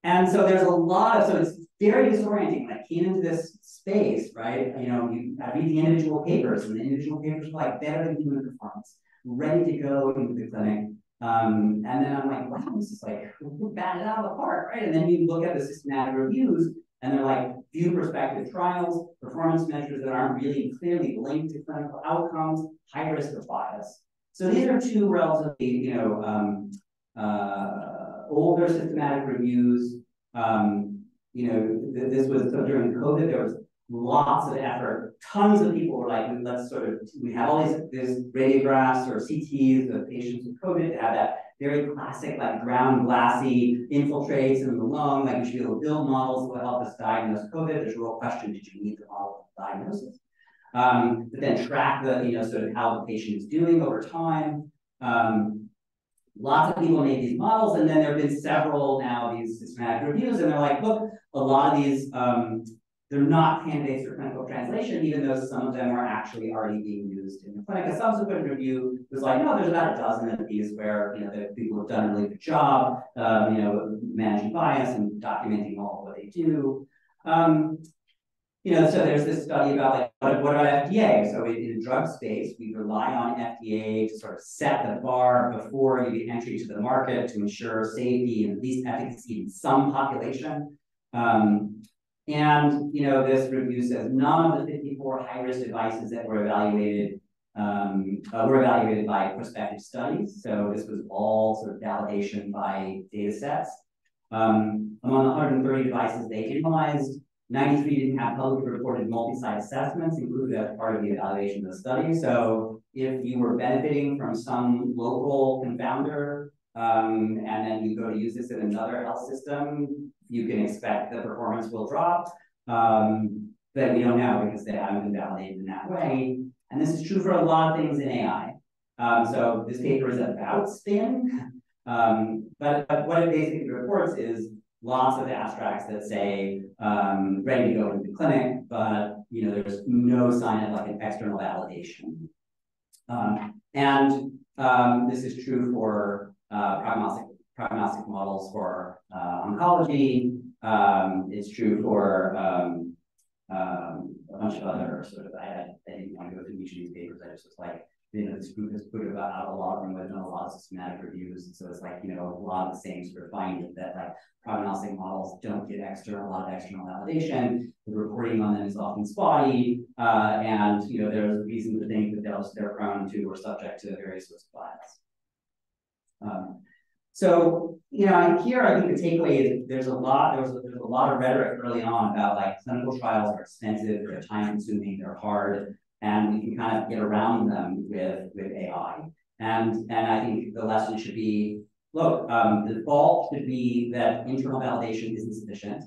Speaker 3: And so there's a lot of, so it's very disorienting. When I came into this space, right? I read the individual papers, and the individual papers were like better than human performance, ready to go into the clinic. And then I'm like, wow, this is like, we're batted out of the park, right? And then you look at the systematic reviews, and they're like few prospective trials, performance measures that aren't really clearly linked to clinical outcomes, high risk of bias. So these are two relatively, older systematic reviews. This was so during COVID, there was lots of effort. Tons of people were like, we have all these radiographs or CTs of patients with COVID that have that very classic, like ground glassy infiltrates in the lung, like we should be able to build models that will help us diagnose COVID. There's a real question, did you need the model for diagnosis? But then track the, sort of how the patient is doing over time. Lots of people made these models, and then there have been several now, these systematic reviews, and they're like, look, a lot of these, they're not candidates for clinical translation, even though some of them are actually already being used in the clinic. A subsequent review was like, no, there's about a dozen of these where, the people have done a really good job, managing bias and documenting all of what they do. So there's this study about like, what about FDA? So in the drug space, we rely on FDA to sort of set the bar before you get entry to the market to ensure safety and at least efficacy in some population. This review says none of the 54 high-risk devices that were evaluated by prospective studies. So this was all sort of validation by data sets. Among the 130 devices they analyzed, 93 didn't have publicly reported multi-site assessments included as part of the evaluation of the study. So if you were benefiting from some local confounder, and then you go to use this in another health system, you can expect the performance will drop. But we don't know because they haven't been validated in that way. And this is true for a lot of things in AI. So this paper is about spin, but what it basically reports is lots of abstracts that say ready to go into the clinic, but there's no sign of like an external validation. This is true for prognostic models for oncology. It's true for a bunch of other sort of, I didn't want to go through each of these papers. I just was like, this group has put out a lot of them with a lot of systematic reviews. And so it's like, a lot of the same sort of findings that like prognostic models don't get a lot of external validation. The reporting on them is often spotty. There's reason to think that they're prone to or subject to various sorts of bias. Here I think the takeaway is there's a lot of rhetoric early on about like clinical trials are expensive, they're time consuming, they're hard, and we can kind of get around them with AI. And I think the lesson should be, look, the default should be that internal validation isn't sufficient.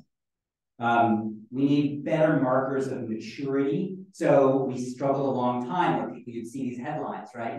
Speaker 3: We need better markers of maturity. So we struggle a long time where you'd see these headlines, right?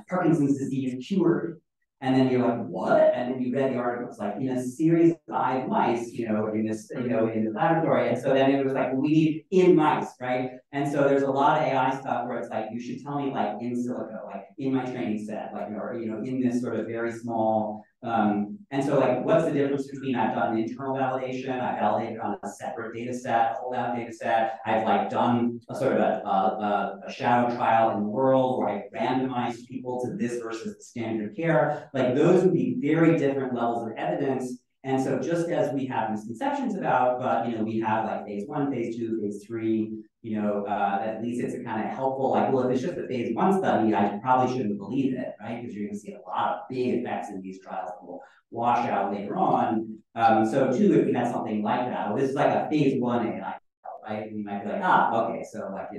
Speaker 3: Parkinson's disease cured. And then you're like, what? And then you read the article, it's like in a series of live mice, in the laboratory. And so then it was like, we need in mice, right? And so there's a lot of AI stuff where it's like, you should tell me like in silico, like in my training set, like, or, in this sort of very small, and so like, what's the difference between I've done internal validation, I validated on a separate data set, holdout data set, I've like done a sort of a shadow trial in the world where I randomized people to this versus the standard of care. Like those would be very different levels of evidence. And so just as we have misconceptions about, but we have like phase 1, phase 2, phase 3, at least it's a kind of helpful, like, well, if it's just a phase 1 study, I probably shouldn't believe it, right? Because you're going to see a lot of big effects in these trials that will wash out later on. So too, if we had something like that, well, this is like a phase 1 AI, right? You might be like, okay, so like,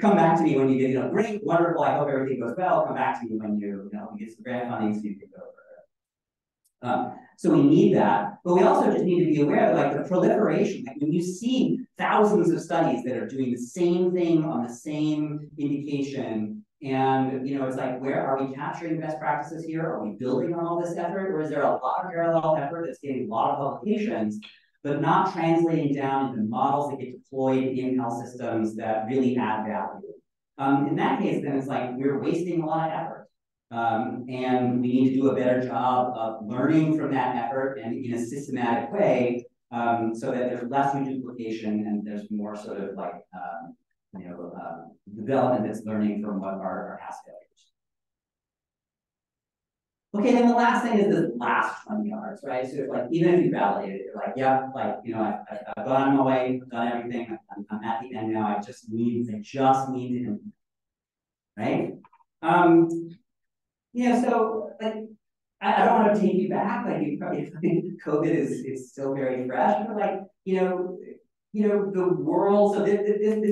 Speaker 3: come back to me when you get, great, wonderful, I hope everything goes well. Come back to me when you get some grant funding so you can go further. So we need that, but we also just need to be aware that like the proliferation, like when you see thousands of studies that are doing the same thing on the same indication, and it's like, where are we capturing best practices here? Are we building on all this effort, or is there a lot of parallel effort that's getting a lot of publications, but not translating down into models that get deployed in health systems that really add value? In that case, then it's like we're wasting a lot of effort. And we need to do a better job of learning from that effort and in a systematic way, so that there's less duplication and there's more sort of like development that's learning from what are past failures. Okay, then the last thing is the last 20 yards, right? So if like even if you validate it, you're like, yeah, like I've gone my way, I've done everything, I'm at the end now. I just need to implement, right? So like I don't want to take you back. Like you probably think COVID is still very fresh, but like the world. So this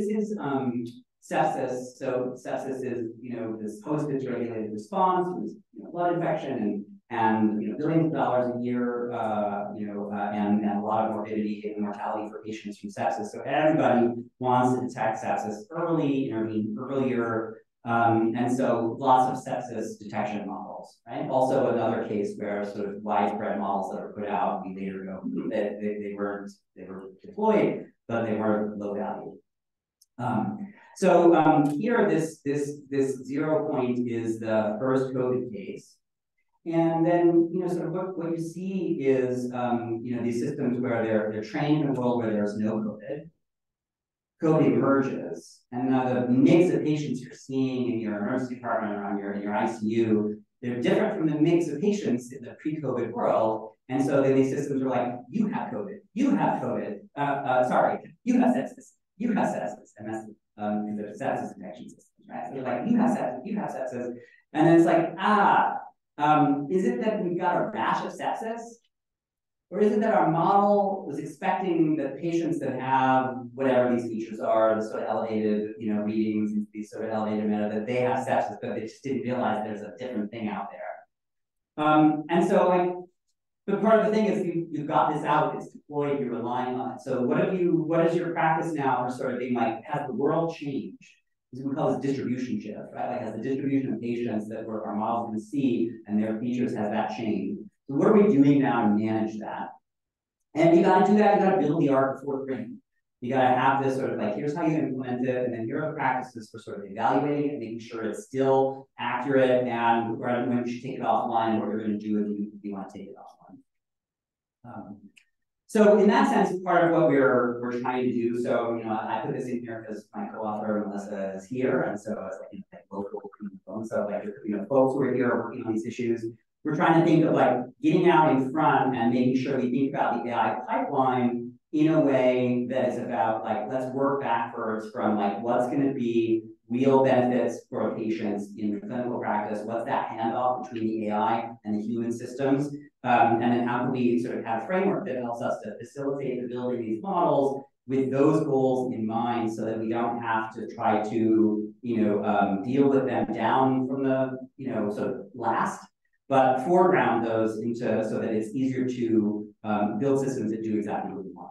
Speaker 3: is sepsis. So sepsis is this host-regulated response, blood infection, and billions of dollars a year, and a lot of morbidity and mortality for patients from sepsis. So everybody wants to detect sepsis early, intervene earlier. And so lots of sepsis detection models, right? Also another case where sort of widespread models that were put out, we later go, they were deployed, but they were low value. Here, this 0 point is the first COVID case. And then, sort of what you see is, these systems where they're trained in a world where there's no COVID. COVID emerges, and now the mix of patients you're seeing in your emergency department or in your ICU, they're different from the mix of patients in the pre-COVID world. And so then these systems are like, you have COVID, you have COVID, sorry, you have sepsis, you have sepsis, and that's the sepsis infection systems, right? So they're like, you have sepsis, and then it's like, is it that we've got a rash of sepsis? Or is it that our model was expecting that patients that have whatever these features are, the sort of elevated, readings, these sort of elevated meta, that they have sepsis, but they just didn't realize there's a different thing out there. And so but part of the thing is you've got this out, it's deployed, you're relying on it. So what is your practice now for sort of being like, has the world changed? We call this distribution shift, right? Like, has the distribution of patients that our models can see and their features, has that changed? So what are we doing now to manage that? And you got to do that, you got to build the art before the ring. You got to have this sort of like, here's how you implement it, and then here are the practices for sort of evaluating it, making sure it's still accurate, and when you should take it offline, and what you're going to do if you want to take it offline. So in that sense, part of what we're trying to do, so I put this in here because my co-author Melissa is here, and so it's like local phone. So like folks who are here working on these issues, we're trying to think of like getting out in front and making sure we think about the AI pipeline in a way that is about like, let's work backwards from like what's going to be real benefits for patients in clinical practice, what's that handoff between the AI and the human systems, and then how can we sort of have a framework that helps us to facilitate the building these models with those goals in mind, so that we don't have to try to deal with them down from the sort of last, but foreground those into so that it's easier to build systems that do exactly what we want.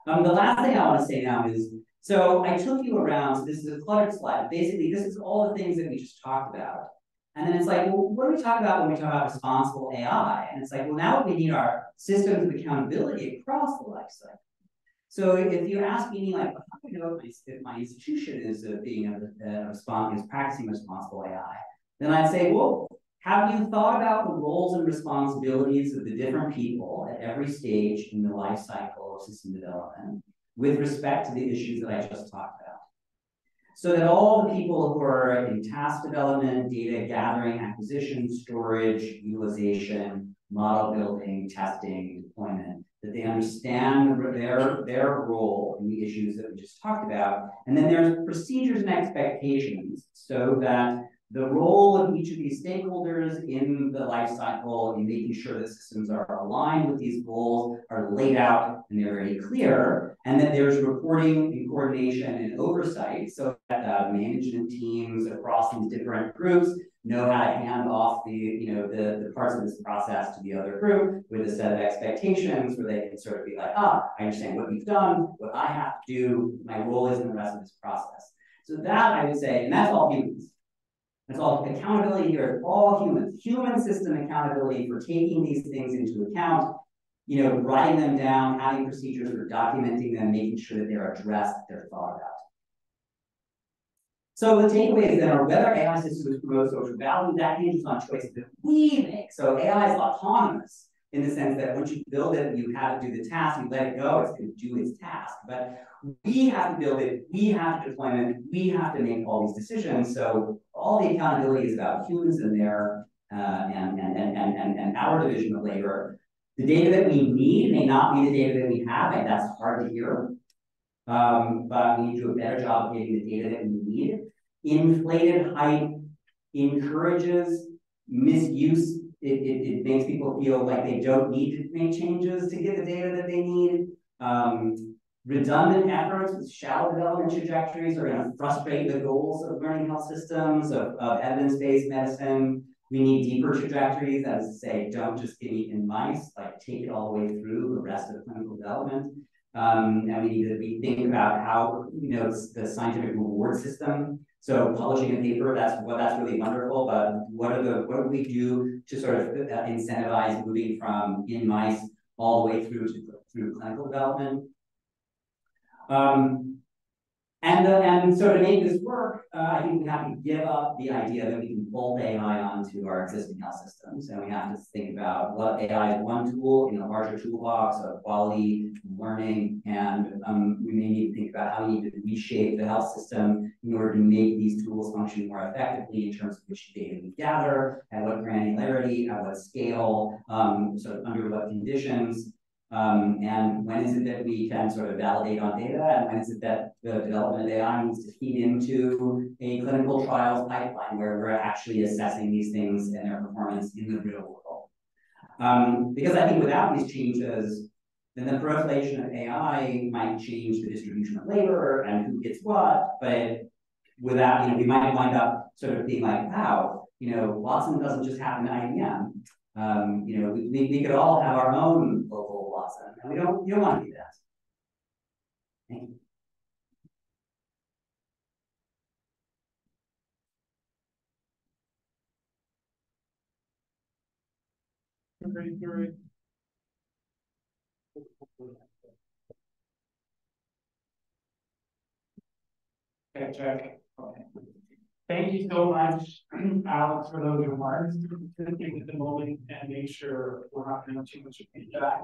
Speaker 3: The last thing I want to say now is, so I took you around, so this is a cluttered slide. Basically, this is all the things that we just talked about. And then it's like, well, what do we talk about when we talk about responsible AI? And it's like, well, now we need our systems of accountability across the life cycle. So if you ask me, like, well, how do I know if my institution is practicing responsible AI? Then I'd say, well, have you thought about the roles and responsibilities of the different people at every stage in the life cycle of system development with respect to the issues that I just talked about? So that all the people who are in task development, data gathering, acquisition, storage, utilization, model building, testing, deployment, that they understand their role in the issues that we just talked about. And then there's procedures and expectations so that the role of each of these stakeholders in the life cycle in making sure that systems are aligned with these goals are laid out and they're very clear, and that there's reporting and coordination and oversight so that management teams across these different groups know how to hand off the parts of this process to the other group with a set of expectations where they can sort of be like, I understand what you've done, what I have to do, my role is in the rest of this process. So that I would say, and that's all humans. That's all accountability here is all humans. Human system accountability for taking these things into account, writing them down, having procedures for documenting them, making sure that they're addressed, they're thought about. So the takeaways then are whether AI systems promote social value, that hinges on choices that we make. So AI is autonomous in the sense that once you build it, you have to do the task, you let it go, it's going to do its task. But we have to build it, we have to deploy it, we have to make all these decisions. So all the accountability is about humans and their and our division of labor. The data that we need may not be the data that we have, and that's hard to hear. But we need to do a better job of getting the data that we need. Inflated hype encourages misuse. It makes people feel like they don't need to make changes to get the data that they need. Redundant efforts with shallow development trajectories are going to frustrate the goals of learning health systems, of evidence-based medicine. We need deeper trajectories, that is to say, don't just give me in mice, like take it all the way through the rest of clinical development. And we need to think about how, the scientific reward system. So publishing a paper, that's really wonderful, but what do we do to sort of incentivize moving from in mice all the way through clinical development? And And so to make this work, I think we have to give up the idea that we can bolt AI onto our existing health systems. And we have to think about what AI is one tool in a larger toolbox of quality learning. And we may need to think about how we need to reshape the health system in order to make these tools function more effectively in terms of which data we gather, at what granularity, at what scale, sort of under what conditions. And when is it that we can sort of validate on data, and when is it that the development of AI needs to feed into a clinical trials pipeline where we're actually assessing these things and their performance in the real world? Because I think without these changes, then the proliferation of AI might change the distribution of labor and who gets what, but without, we might wind up sort of being like, wow, Watson doesn't just happen to IBM. We could all have our own local Watson, and you don't want to do that. Thank you.
Speaker 2: Okay, check. Okay. Thank you so much, Alex, for those remarks. Just take a moment and make sure we're not going to too much feedback.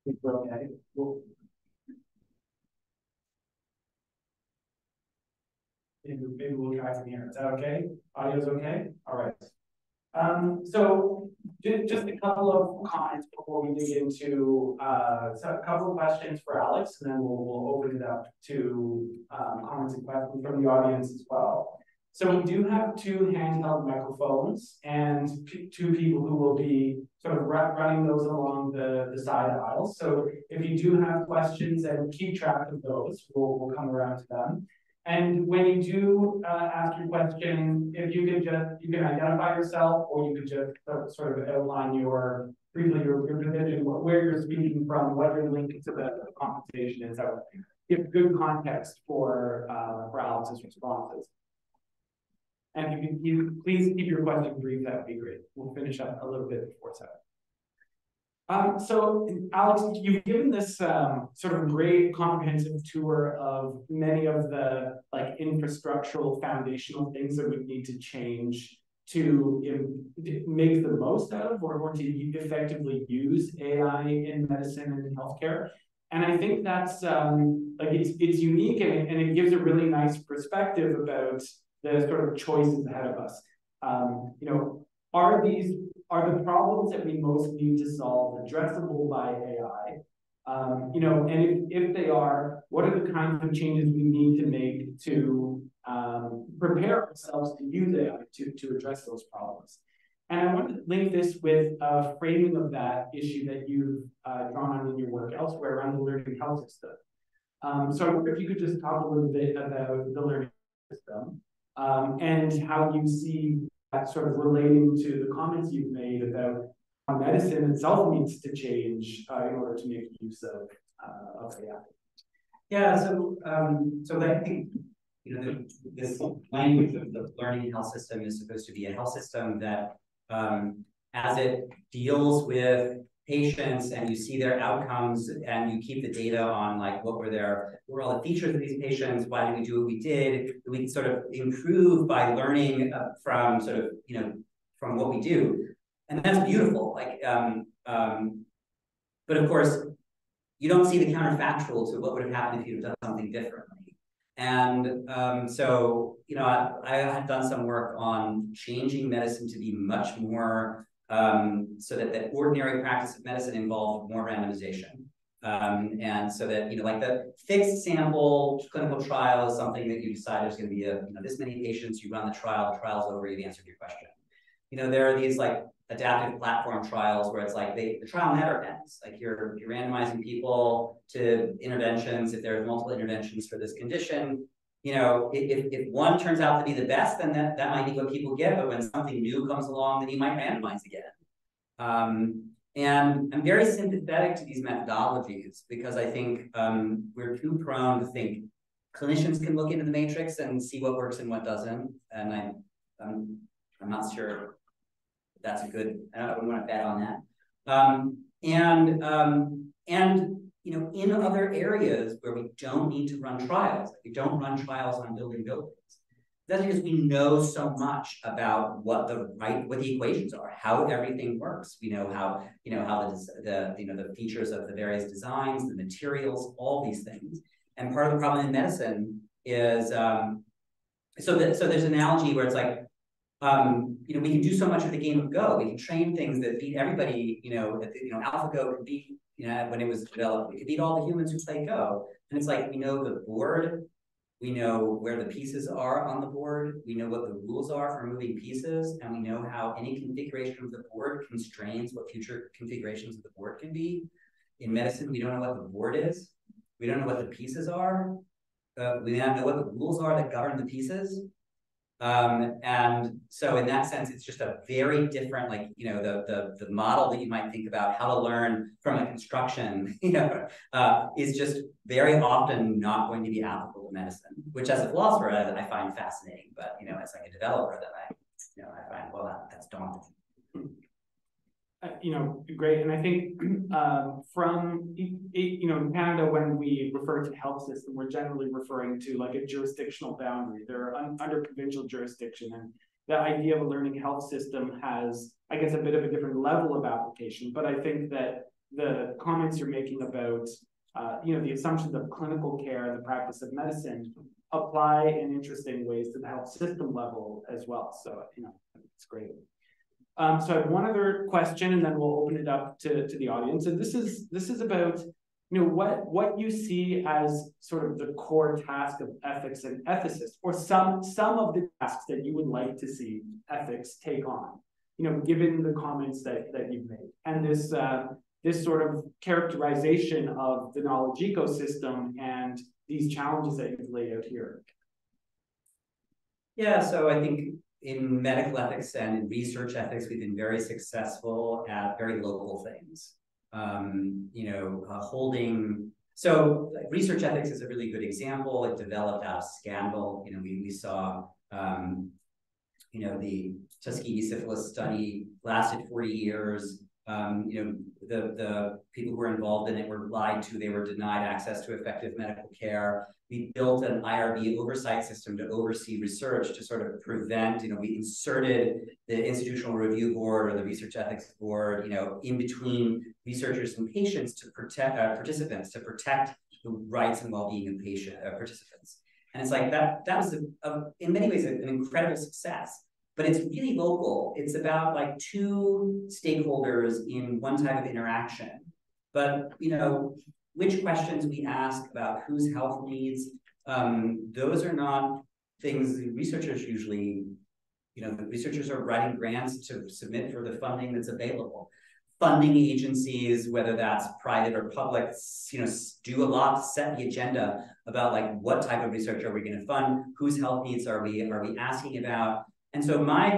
Speaker 2: Okay. Cool. Maybe we'll try from here. Is that okay? Audio's okay? All right. So just a couple of comments before we dig into so a couple of questions for Alex, and then we'll open it up to comments and questions from the audience as well. So we do have two handheld microphones and two people who will be sort of running those along the side aisles. So if you do have questions, and keep track of those, we'll come around to them. And when you do ask your question, if you can identify yourself, or you could just sort of outline briefly your position, where you're speaking from, what your link to the conversation is. So give good context for Alex's responses. And if you please keep your question brief, that would be great. We'll finish up a little bit before 7. So Alex, you've given this sort of great comprehensive tour of many of the infrastructural foundational things that we need to change to make the most out of or to effectively use AI in medicine and in healthcare. And I think that's it's unique, and it gives a really nice perspective about the sort of choices ahead of us. Are the problems that we most need to solve addressable by AI? And if they are, what are the kinds of changes we need to make to prepare ourselves to use AI to address those problems? And I want to link this with a framing of that issue that you've drawn on in your work elsewhere around the learning health system. So I wonder if you could just talk a little bit about the learning system and how you see that sort of relating to the comments you've made about how medicine itself needs to change in order to make use of AI.
Speaker 3: Yeah, so I think this language of the learning health system is supposed to be a health system that, as it deals with patients and you see their outcomes and you keep the data on what were all the features of these patients, why did we do what we did, we can sort of improve by learning from sort of, from what we do. And that's beautiful. But of course, you don't see the counterfactual to what would have happened if you'd have done something differently. And so, I had done some work on changing medicine to be much more so that the ordinary practice of medicine involved more randomization. And so that, the fixed sample clinical trial is something that you decide is going to be this many patients, you run the trial's over, you've answered your question. There are these adaptive platform trials where it's the trial never ends. You're randomizing people to interventions. If there's multiple interventions for this condition, if one turns out to be the best, then that might be what people get. But when something new comes along, then you might randomize again. And I'm very sympathetic to these methodologies because I think we're too prone to think clinicians can look into the matrix and see what works and what doesn't. And I'm not sure that's a good. I don't want to bet on that. And in other areas where we don't need to run trials, we don't run trials on building buildings. That's because we know so much about what the equations are, how everything works. We know how the features of the various designs, the materials, all these things. And part of the problem in medicine is so there's an analogy where it's like we can do so much with the game of Go. We can train things that beat everybody. AlphaGo could beat when it was developed. It could beat all the humans who play Go. And it's like we know the board. We know where the pieces are on the board. We know what the rules are for moving pieces, and we know how any configuration of the board constrains what future configurations of the board can be. In medicine, we don't know what the board is. We don't know what the pieces are. We don't know what the rules are that govern the pieces. And so in that sense, it's just a very different, the model that you might think about how to learn from a construction, is just very often not going to be applicable to medicine, which as a philosopher, I find fascinating, but, as like a developer that I find, well, that's daunting.
Speaker 2: Great. And I think from, in Canada, when we refer to health system, we're generally referring to like a jurisdictional boundary. They're under provincial jurisdiction. And the idea of a learning health system has, I guess, a bit of a different level of application. But I think that the comments you're making about, the assumptions of clinical care and the practice of medicine apply in interesting ways to the health system level as well. So, it's great. So I have one other question, and then we'll open it up to the audience. And this is about what you see as sort of the core task of ethics and ethicists, or some of the tasks that you would like to see ethics take on. Given the comments that you've made, and this sort of characterization of the knowledge ecosystem and these challenges that you've laid out here.
Speaker 3: Yeah. So I think in medical ethics and in research ethics, we've been very successful at very local things. So research ethics is a really good example. It developed out of scandal. We saw, the Tuskegee syphilis study lasted 40 years. The people who were involved in it were lied to. They were denied access to effective medical care. We built an IRB oversight system to oversee research to sort of prevent, we inserted the institutional review board or the research ethics board, in between researchers and patients to protect participants, to protect the rights and well-being of participants. And it's like that was in many ways an incredible success. But it's really local. It's about like two stakeholders in one type of interaction. But, which questions we ask about whose health needs, those are not things researchers usually, the researchers are writing grants to submit for the funding that's available. Funding agencies, whether that's private or public, do a lot to set the agenda about like what type of research are we going to fund, whose health needs are we asking about. And so my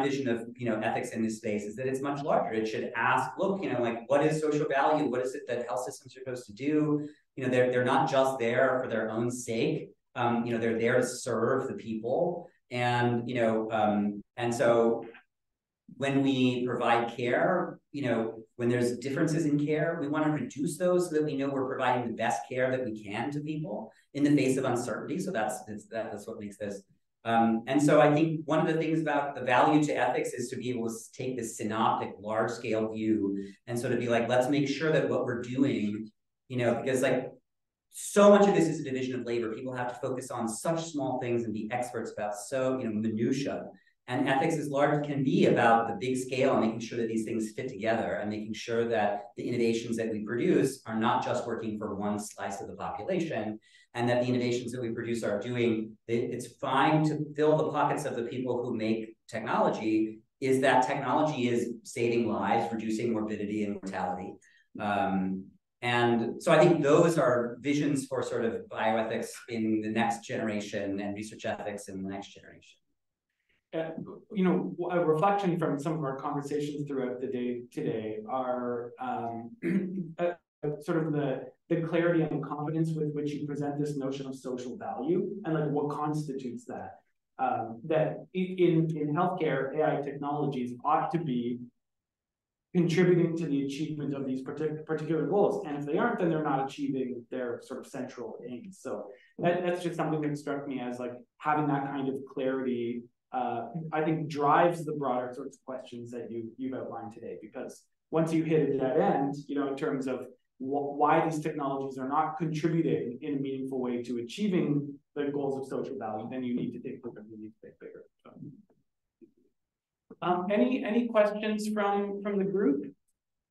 Speaker 3: vision of ethics in this space is that it's much larger. It should ask, look, what is social value? What is it that health systems are supposed to do? They're not just there for their own sake. They're there to serve the people. And and so when we provide care, when there's differences in care, we want to reduce those so that we know we're providing the best care that we can to people in the face of uncertainty. So that's what makes this. And so I think one of the things about the value to ethics is to be able to take this synoptic, large-scale view and sort of be like, let's make sure that what we're doing, because like so much of this is a division of labor. People have to focus on such small things and be experts about minutia. And ethics as large can be about the big scale and making sure that these things fit together and making sure that the innovations that we produce are not just working for one slice of the population, and that the innovations that we produce are doing, it's fine to fill the pockets of the people who make technology, is that technology is saving lives, reducing morbidity and mortality. And so I think those are visions for sort of bioethics in the next generation and research ethics in the next generation.
Speaker 2: A reflection from some of our conversations throughout the day today are sort of the clarity and confidence with which you present this notion of social value and like what constitutes that. That in healthcare, AI technologies ought to be contributing to the achievement of these particular goals. And if they aren't, then they're not achieving their sort of central aims. So that's just something that struck me as like having that kind of clarity, I think drives the broader sorts of questions that you've outlined today, because once you hit a dead end, you know, in terms of why these technologies are not contributing in a meaningful way to achieving the goals of social value, then you need to think bigger, you need to think bigger. So. Any questions from the group?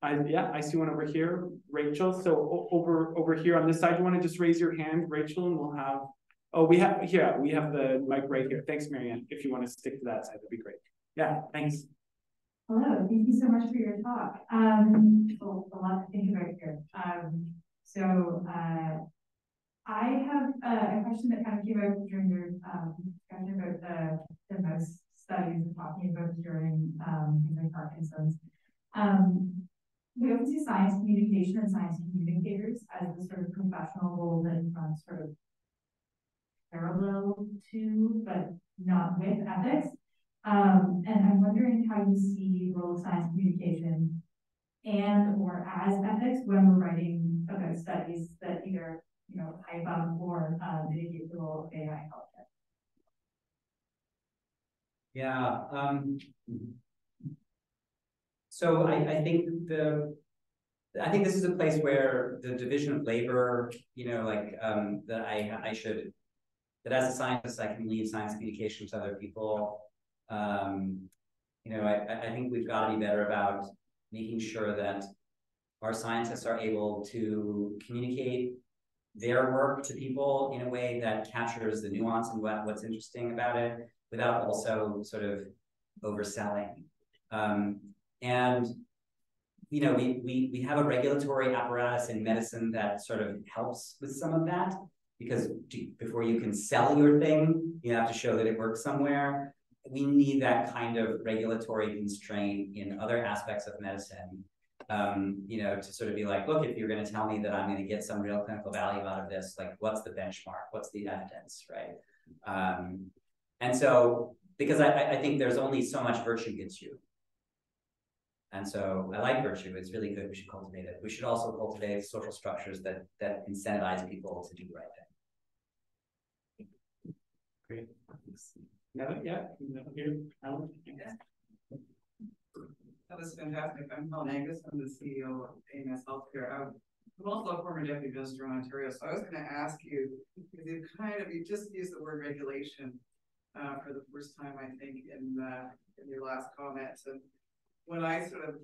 Speaker 2: I see one over here, Rachel. So over here on this side, you want to just raise your hand, Rachel, and we'll have. Oh, we have the mic right here. Thanks, Marianne. If you want to stick to that side, that'd be great. Yeah, thanks.
Speaker 4: Hello, thank you so much for your talk. Well, a lot to think about here. I have a question that kind of came out during your discussion about the mouse studies and talking about during things like Parkinson's. We often see science communication and science communicators as the sort of professional role that run sort of parallel to, but not with ethics. And I'm wondering how you see the role of science communication and or as ethics when we're writing about studies that either, you know, hype up or mitigate the role of AI healthcare.
Speaker 3: Yeah. So I think this is a place where the division of labor, you know, like that as a scientist, I can leave science communication to other people. You know, I think we've got to be better about making sure that our scientists are able to communicate their work to people in a way that captures the nuance and what's interesting about it without also sort of overselling. And you know, we have a regulatory apparatus in medicine that sort of helps with some of that, because before you can sell your thing, you have to show that it works somewhere. We need that kind of regulatory constraint in other aspects of medicine, you know, to sort of be like, look, if you're going to tell me that I'm going to get some real clinical value out of this, like, what's the benchmark? What's the evidence, right? And so, because I think there's only so much virtue gets you. And so I like virtue. It's really good. We should cultivate it. We should also cultivate social structures that incentivize people to do the right thing.
Speaker 2: Great. Yeah.
Speaker 5: That was fantastic. I'm Paul Angus. I'm the CEO of AMS Healthcare. I'm also a former deputy minister in Ontario. So I was going to ask you, because you just used the word regulation for the first time, I think, in your last comments. And when I sort of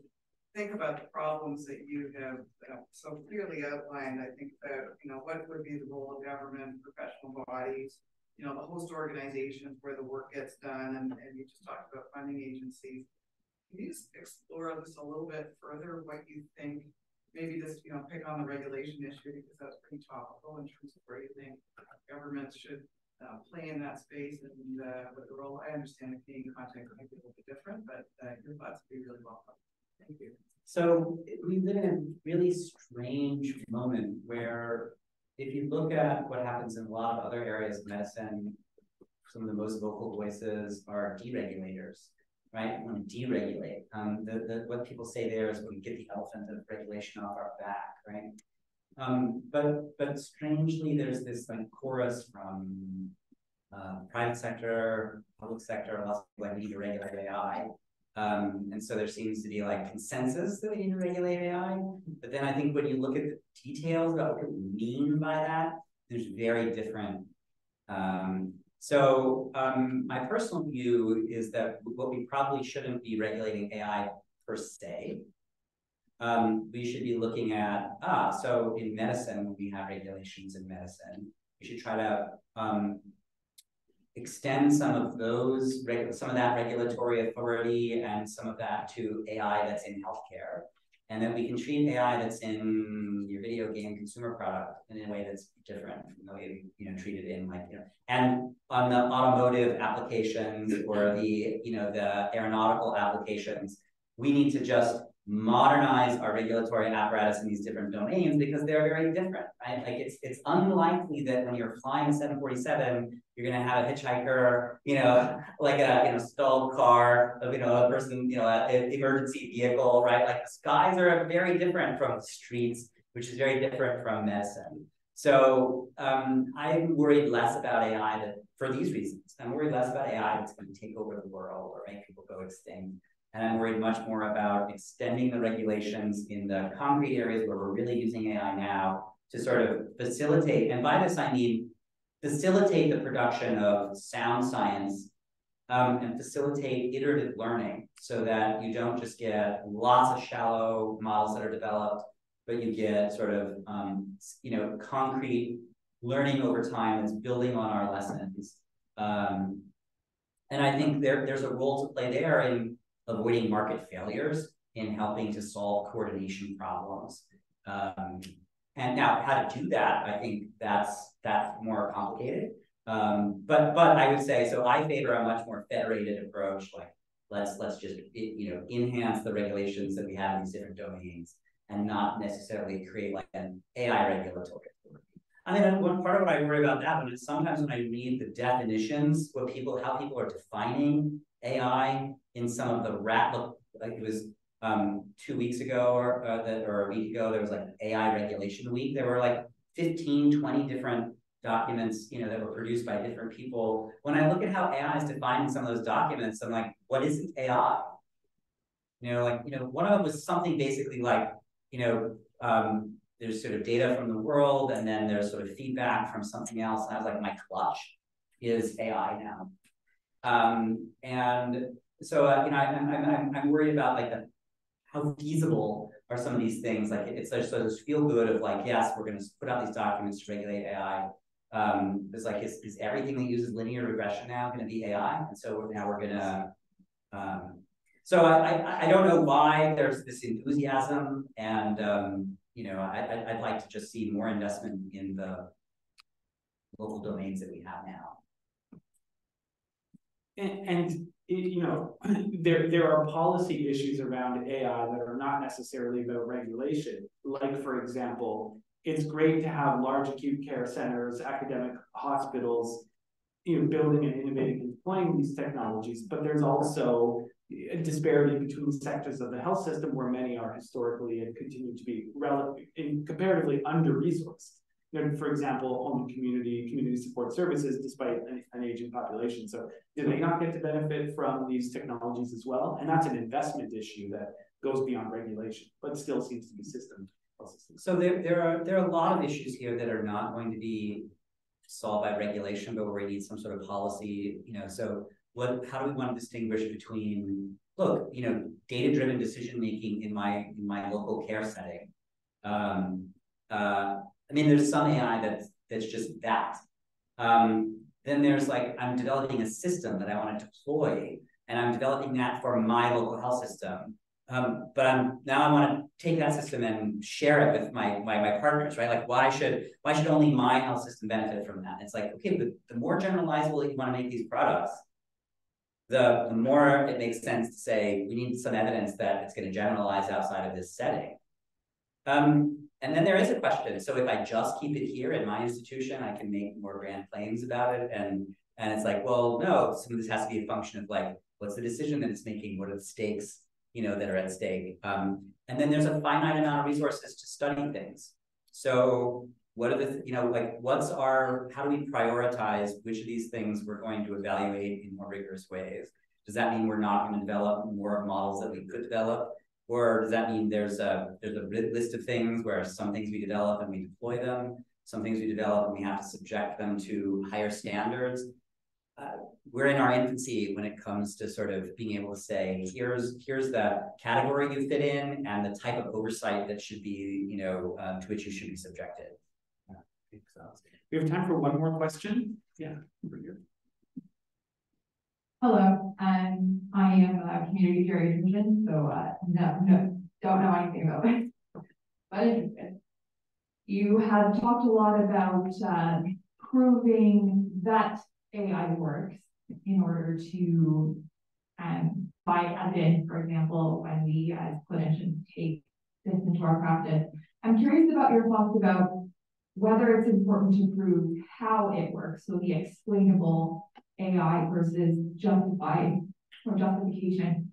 Speaker 5: think about the problems that you have so clearly outlined, I think that, you know, what would be the role of government, professional bodies, you know, the host organizations where the work gets done, and you just talked about funding agencies. Can you just explore this a little bit further, what you think, maybe just, you know, pick on the regulation issue, because that's pretty topical in terms of where you think governments should play in that space, and what the role. I understand the Canadian context might be a little bit different, but your thoughts would be really welcome. Thank you.
Speaker 3: So we live in a really strange moment where, if you look at what happens in a lot of other areas of medicine, some of the most vocal voices are deregulators, right? We want to deregulate. What people say there is we get the elephant of regulation off our back, right? But strangely, there's this like chorus from private sector, public sector, lots of like, we need to regulate AI. And so there seems to be like consensus that we need to regulate AI. But then I think when you look at the details about what we mean by that, there's very different. So my personal view is that what we probably shouldn't be regulating AI per se. We should be looking at, so in medicine, when we have regulations in medicine, we should try to extend some of that regulatory authority and some of that to AI that's in healthcare. And then we can treat AI that's in your video game consumer product in a way that's different from the way we, you know, treat it in, like, you know, and on the automotive applications or the, you know, the aeronautical applications, we need to just modernize our regulatory apparatus in these different domains because they're very different, right? Like it's unlikely that when you're flying a 747, you're going to have a hitchhiker, like a stalled car, a person, an emergency vehicle, right? Like the skies are very different from the streets, which is very different from medicine. So I'm worried less about AI for these reasons. I'm worried less about AI that's going to take over the world or make people go extinct. And I'm worried much more about extending the regulations in the concrete areas where we're really using AI now to sort of facilitate, and by this I mean facilitate the production of sound science and facilitate iterative learning so that you don't just get lots of shallow models that are developed, but you get sort of, concrete learning over time that's building on our lessons. And I think there's a role to play there in avoiding market failures, in helping to solve coordination problems. And now how to do that, I think that's more complicated. But I would say, so I favor a much more federated approach, like let's just, enhance the regulations that we have in these different domains and not necessarily create like an AI regulatory authority. I mean, one part of what I worry about that one is sometimes when I read the definitions, how people are defining AI in some of the like it was 2 weeks ago or a week ago, there was like AI regulation week. There were like 15, 20 different documents, that were produced by different people. When I look at how AI is defined in some of those documents, I'm like, what isn't AI? One of them was something basically like, there's sort of data from the world, and then there's sort of feedback from something else. And I was like, my clutch is AI now. And so, I'm worried about like how feasible are some of these things. Like it's sort of this feel good of like, yes, we're going to put out these documents to regulate AI. It's like, is everything that uses linear regression now going to be AI? And so now we're going to, so I don't know why there's this enthusiasm, and I'd like to just see more investment in the local domains that we have now.
Speaker 2: And there are policy issues around AI that are not necessarily about regulation. Like, for example, it's great to have large acute care centers, academic hospitals, building and innovating and deploying these technologies, but there's also a disparity between sectors of the health system where many are historically and continue to be comparatively under-resourced. For example, home and community support services, despite an aging population. So do they not get to benefit from these technologies as well? And that's an investment issue that goes beyond regulation, but still seems to be system.
Speaker 3: So there are a lot of issues here that are not going to be solved by regulation, but where we need some sort of policy. So how do we want to distinguish between, look, data-driven decision making in my local care setting? I mean, there's some AI that's just that. Then there's like, I'm developing a system that I want to deploy, and I'm developing that for my local health system. But now I want to take that system and share it with my partners, right? Like, why should only my health system benefit from that? It's like, okay, but the more generalizable you want to make these products, the more it makes sense to say we need some evidence that it's going to generalize outside of this setting. And then there is a question. So if I just keep it here in my institution, I can make more grand claims about it. And it's like, well, no, some of this has to be a function of like, what's the decision that it's making? What are the stakes, that are at stake? And then there's a finite amount of resources to study things. So what are the, how do we prioritize which of these things we're going to evaluate in more rigorous ways? Does that mean we're not going to develop more models that we could develop? Or does that mean there's a list of things where some things we develop and we deploy them, some things we develop and we have to subject them to higher standards? We're in our infancy when it comes to sort of being able to say, here's the category you fit in and the type of oversight that should be, to which you should be subjected.
Speaker 2: We have time for one more question. Yeah, over here.
Speaker 6: Hello, I am a community geriatrician, so don't know anything about it, but interested. You have talked a lot about proving that AI works in order to by evidence, for example, when we as clinicians take this into our practice. I'm curious about your thoughts about whether it's important to prove how it works, so the explainable AI versus justified or justification,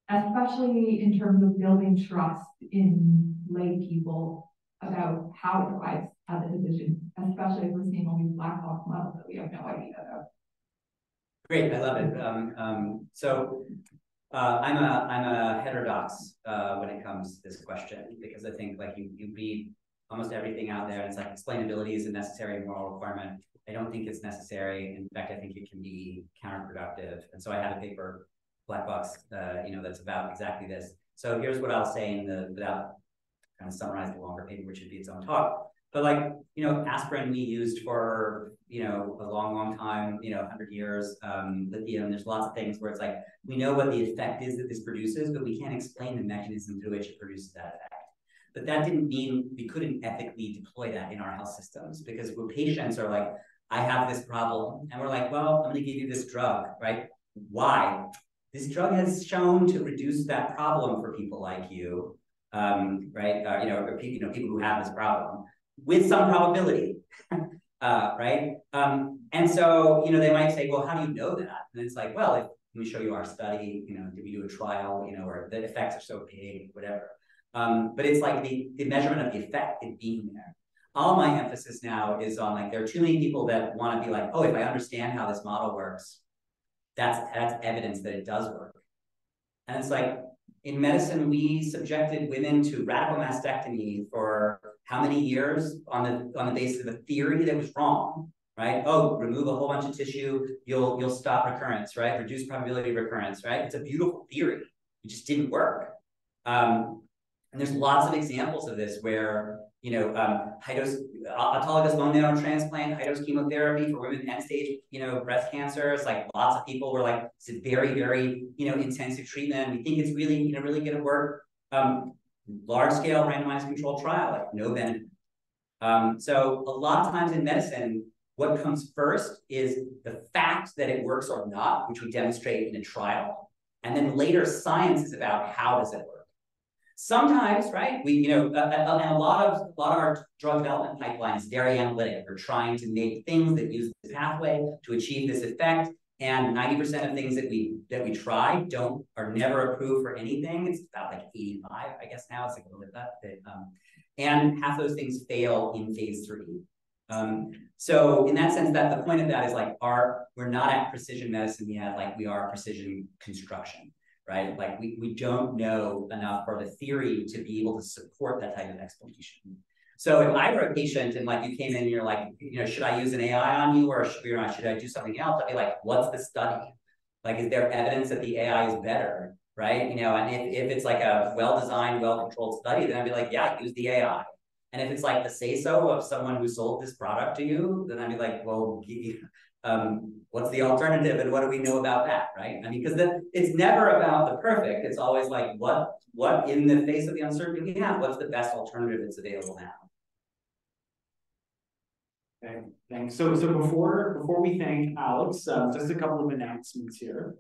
Speaker 6: especially in terms of building trust in lay people about how it arrives at the decision, especially if we're seeing all these black box models that we have no idea about.
Speaker 3: Great, I love it. I'm a heterodox when it comes to this question, because I think like you read almost everything out there, and it's like explainability is a necessary moral requirement. I don't think it's necessary. In fact, I think it can be counterproductive. And so I had a paper, Black Box, that's about exactly this. So here's what I'll say without kind of summarize the longer paper, which would be its own talk. But like, aspirin we used for, a long time, 100 years, lithium, there's lots of things where it's like, we know what the effect is that this produces, but we can't explain the mechanism through which it produces that effect. But that didn't mean we couldn't ethically deploy that in our health systems, because when patients are like, I have this problem, and we're like, well, I'm gonna give you this drug, right? Why? This drug has shown to reduce that problem for people like you, right? Or people who have this problem with some probability, right? And so, they might say, well, how do you know that? And it's like, well, let me show you our study, did we do a trial, or the effects are so big, whatever. But it's like the measurement of the effect in being there. All my emphasis now is on like, there are too many people that want to be like, oh, if I understand how this model works, that's evidence that it does work. And it's like, in medicine, we subjected women to radical mastectomy for how many years on the basis of a theory that was wrong, right? Oh, remove a whole bunch of tissue, you'll stop recurrence, right? Reduce probability of recurrence, right? It's a beautiful theory. It just didn't work. And there's lots of examples of this where, high-dose autologous bone marrow transplant, high-dose chemotherapy for women with end-stage, breast cancer. It's like lots of people were like, it's a very, very, intensive treatment. We think it's really, really going to work. Large-scale randomized controlled trial, like no benefit. So a lot of times in medicine, what comes first is the fact that it works or not, which we demonstrate in a trial. And then later science is about how does it work. Sometimes, right, we, and a lot of our drug development pipeline is very analytic. We're trying to make things that use the pathway to achieve this effect. And 90% of things that we try are never approved for anything. It's about like 85, I guess now it's like a little bit that. And half those things fail in phase 3. So in that sense, that the point of that is like we're not at precision medicine yet, like we are precision construction. Right? Like we don't know enough for the theory to be able to support that type of explanation. So if I were a patient and like you came in and you're like, should I use an AI on you or should I do something else? I'd be like, what's the study? Like, is there evidence that the AI is better? Right? And if it's like a well-designed, well-controlled study, then I'd be like, yeah, use the AI. And if it's like the say-so of someone who sold this product to you, then I'd be like, well, what's the alternative and what do we know about that, right? I mean, because it's never about the perfect. It's always like, what in the face of the uncertainty we have, what's the best alternative that's available now?
Speaker 2: Okay, thanks. So before we thank Alex, just a couple of announcements here.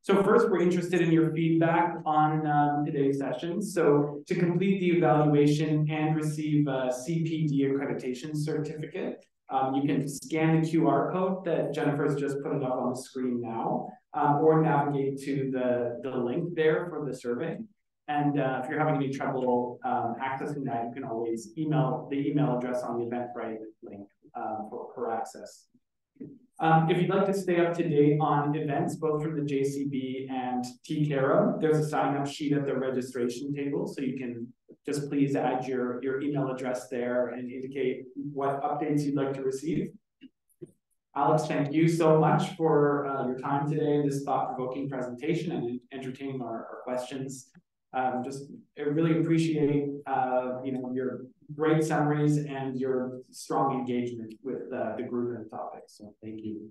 Speaker 2: So first, we're interested in your feedback on today's session. So to complete the evaluation and receive a CPD accreditation certificate, you can scan the QR code that Jennifer's just put it up on the screen now, or navigate to the link there for the survey. And if you're having any trouble accessing that, you can always email the email address on the Eventbrite link for access. If you'd like to stay up to date on events, both from the JCB and TCARA, there's a sign-up sheet at the registration table, so you can just please add your email address there and indicate what updates you'd like to receive. Alex, thank you so much for your time today, this thought-provoking presentation and entertaining our questions. I really appreciate your great summaries and your strong engagement with the group and the topic. So thank you.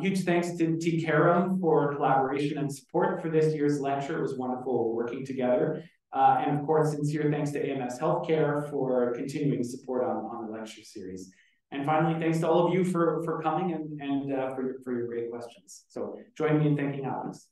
Speaker 2: Huge thanks to TCARA for collaboration and support for this year's lecture. It was wonderful working together. And of course, sincere thanks to AMS Healthcare for continuing support on the lecture series. And finally, thanks to all of you for coming and for your great questions. So join me in thanking Alex.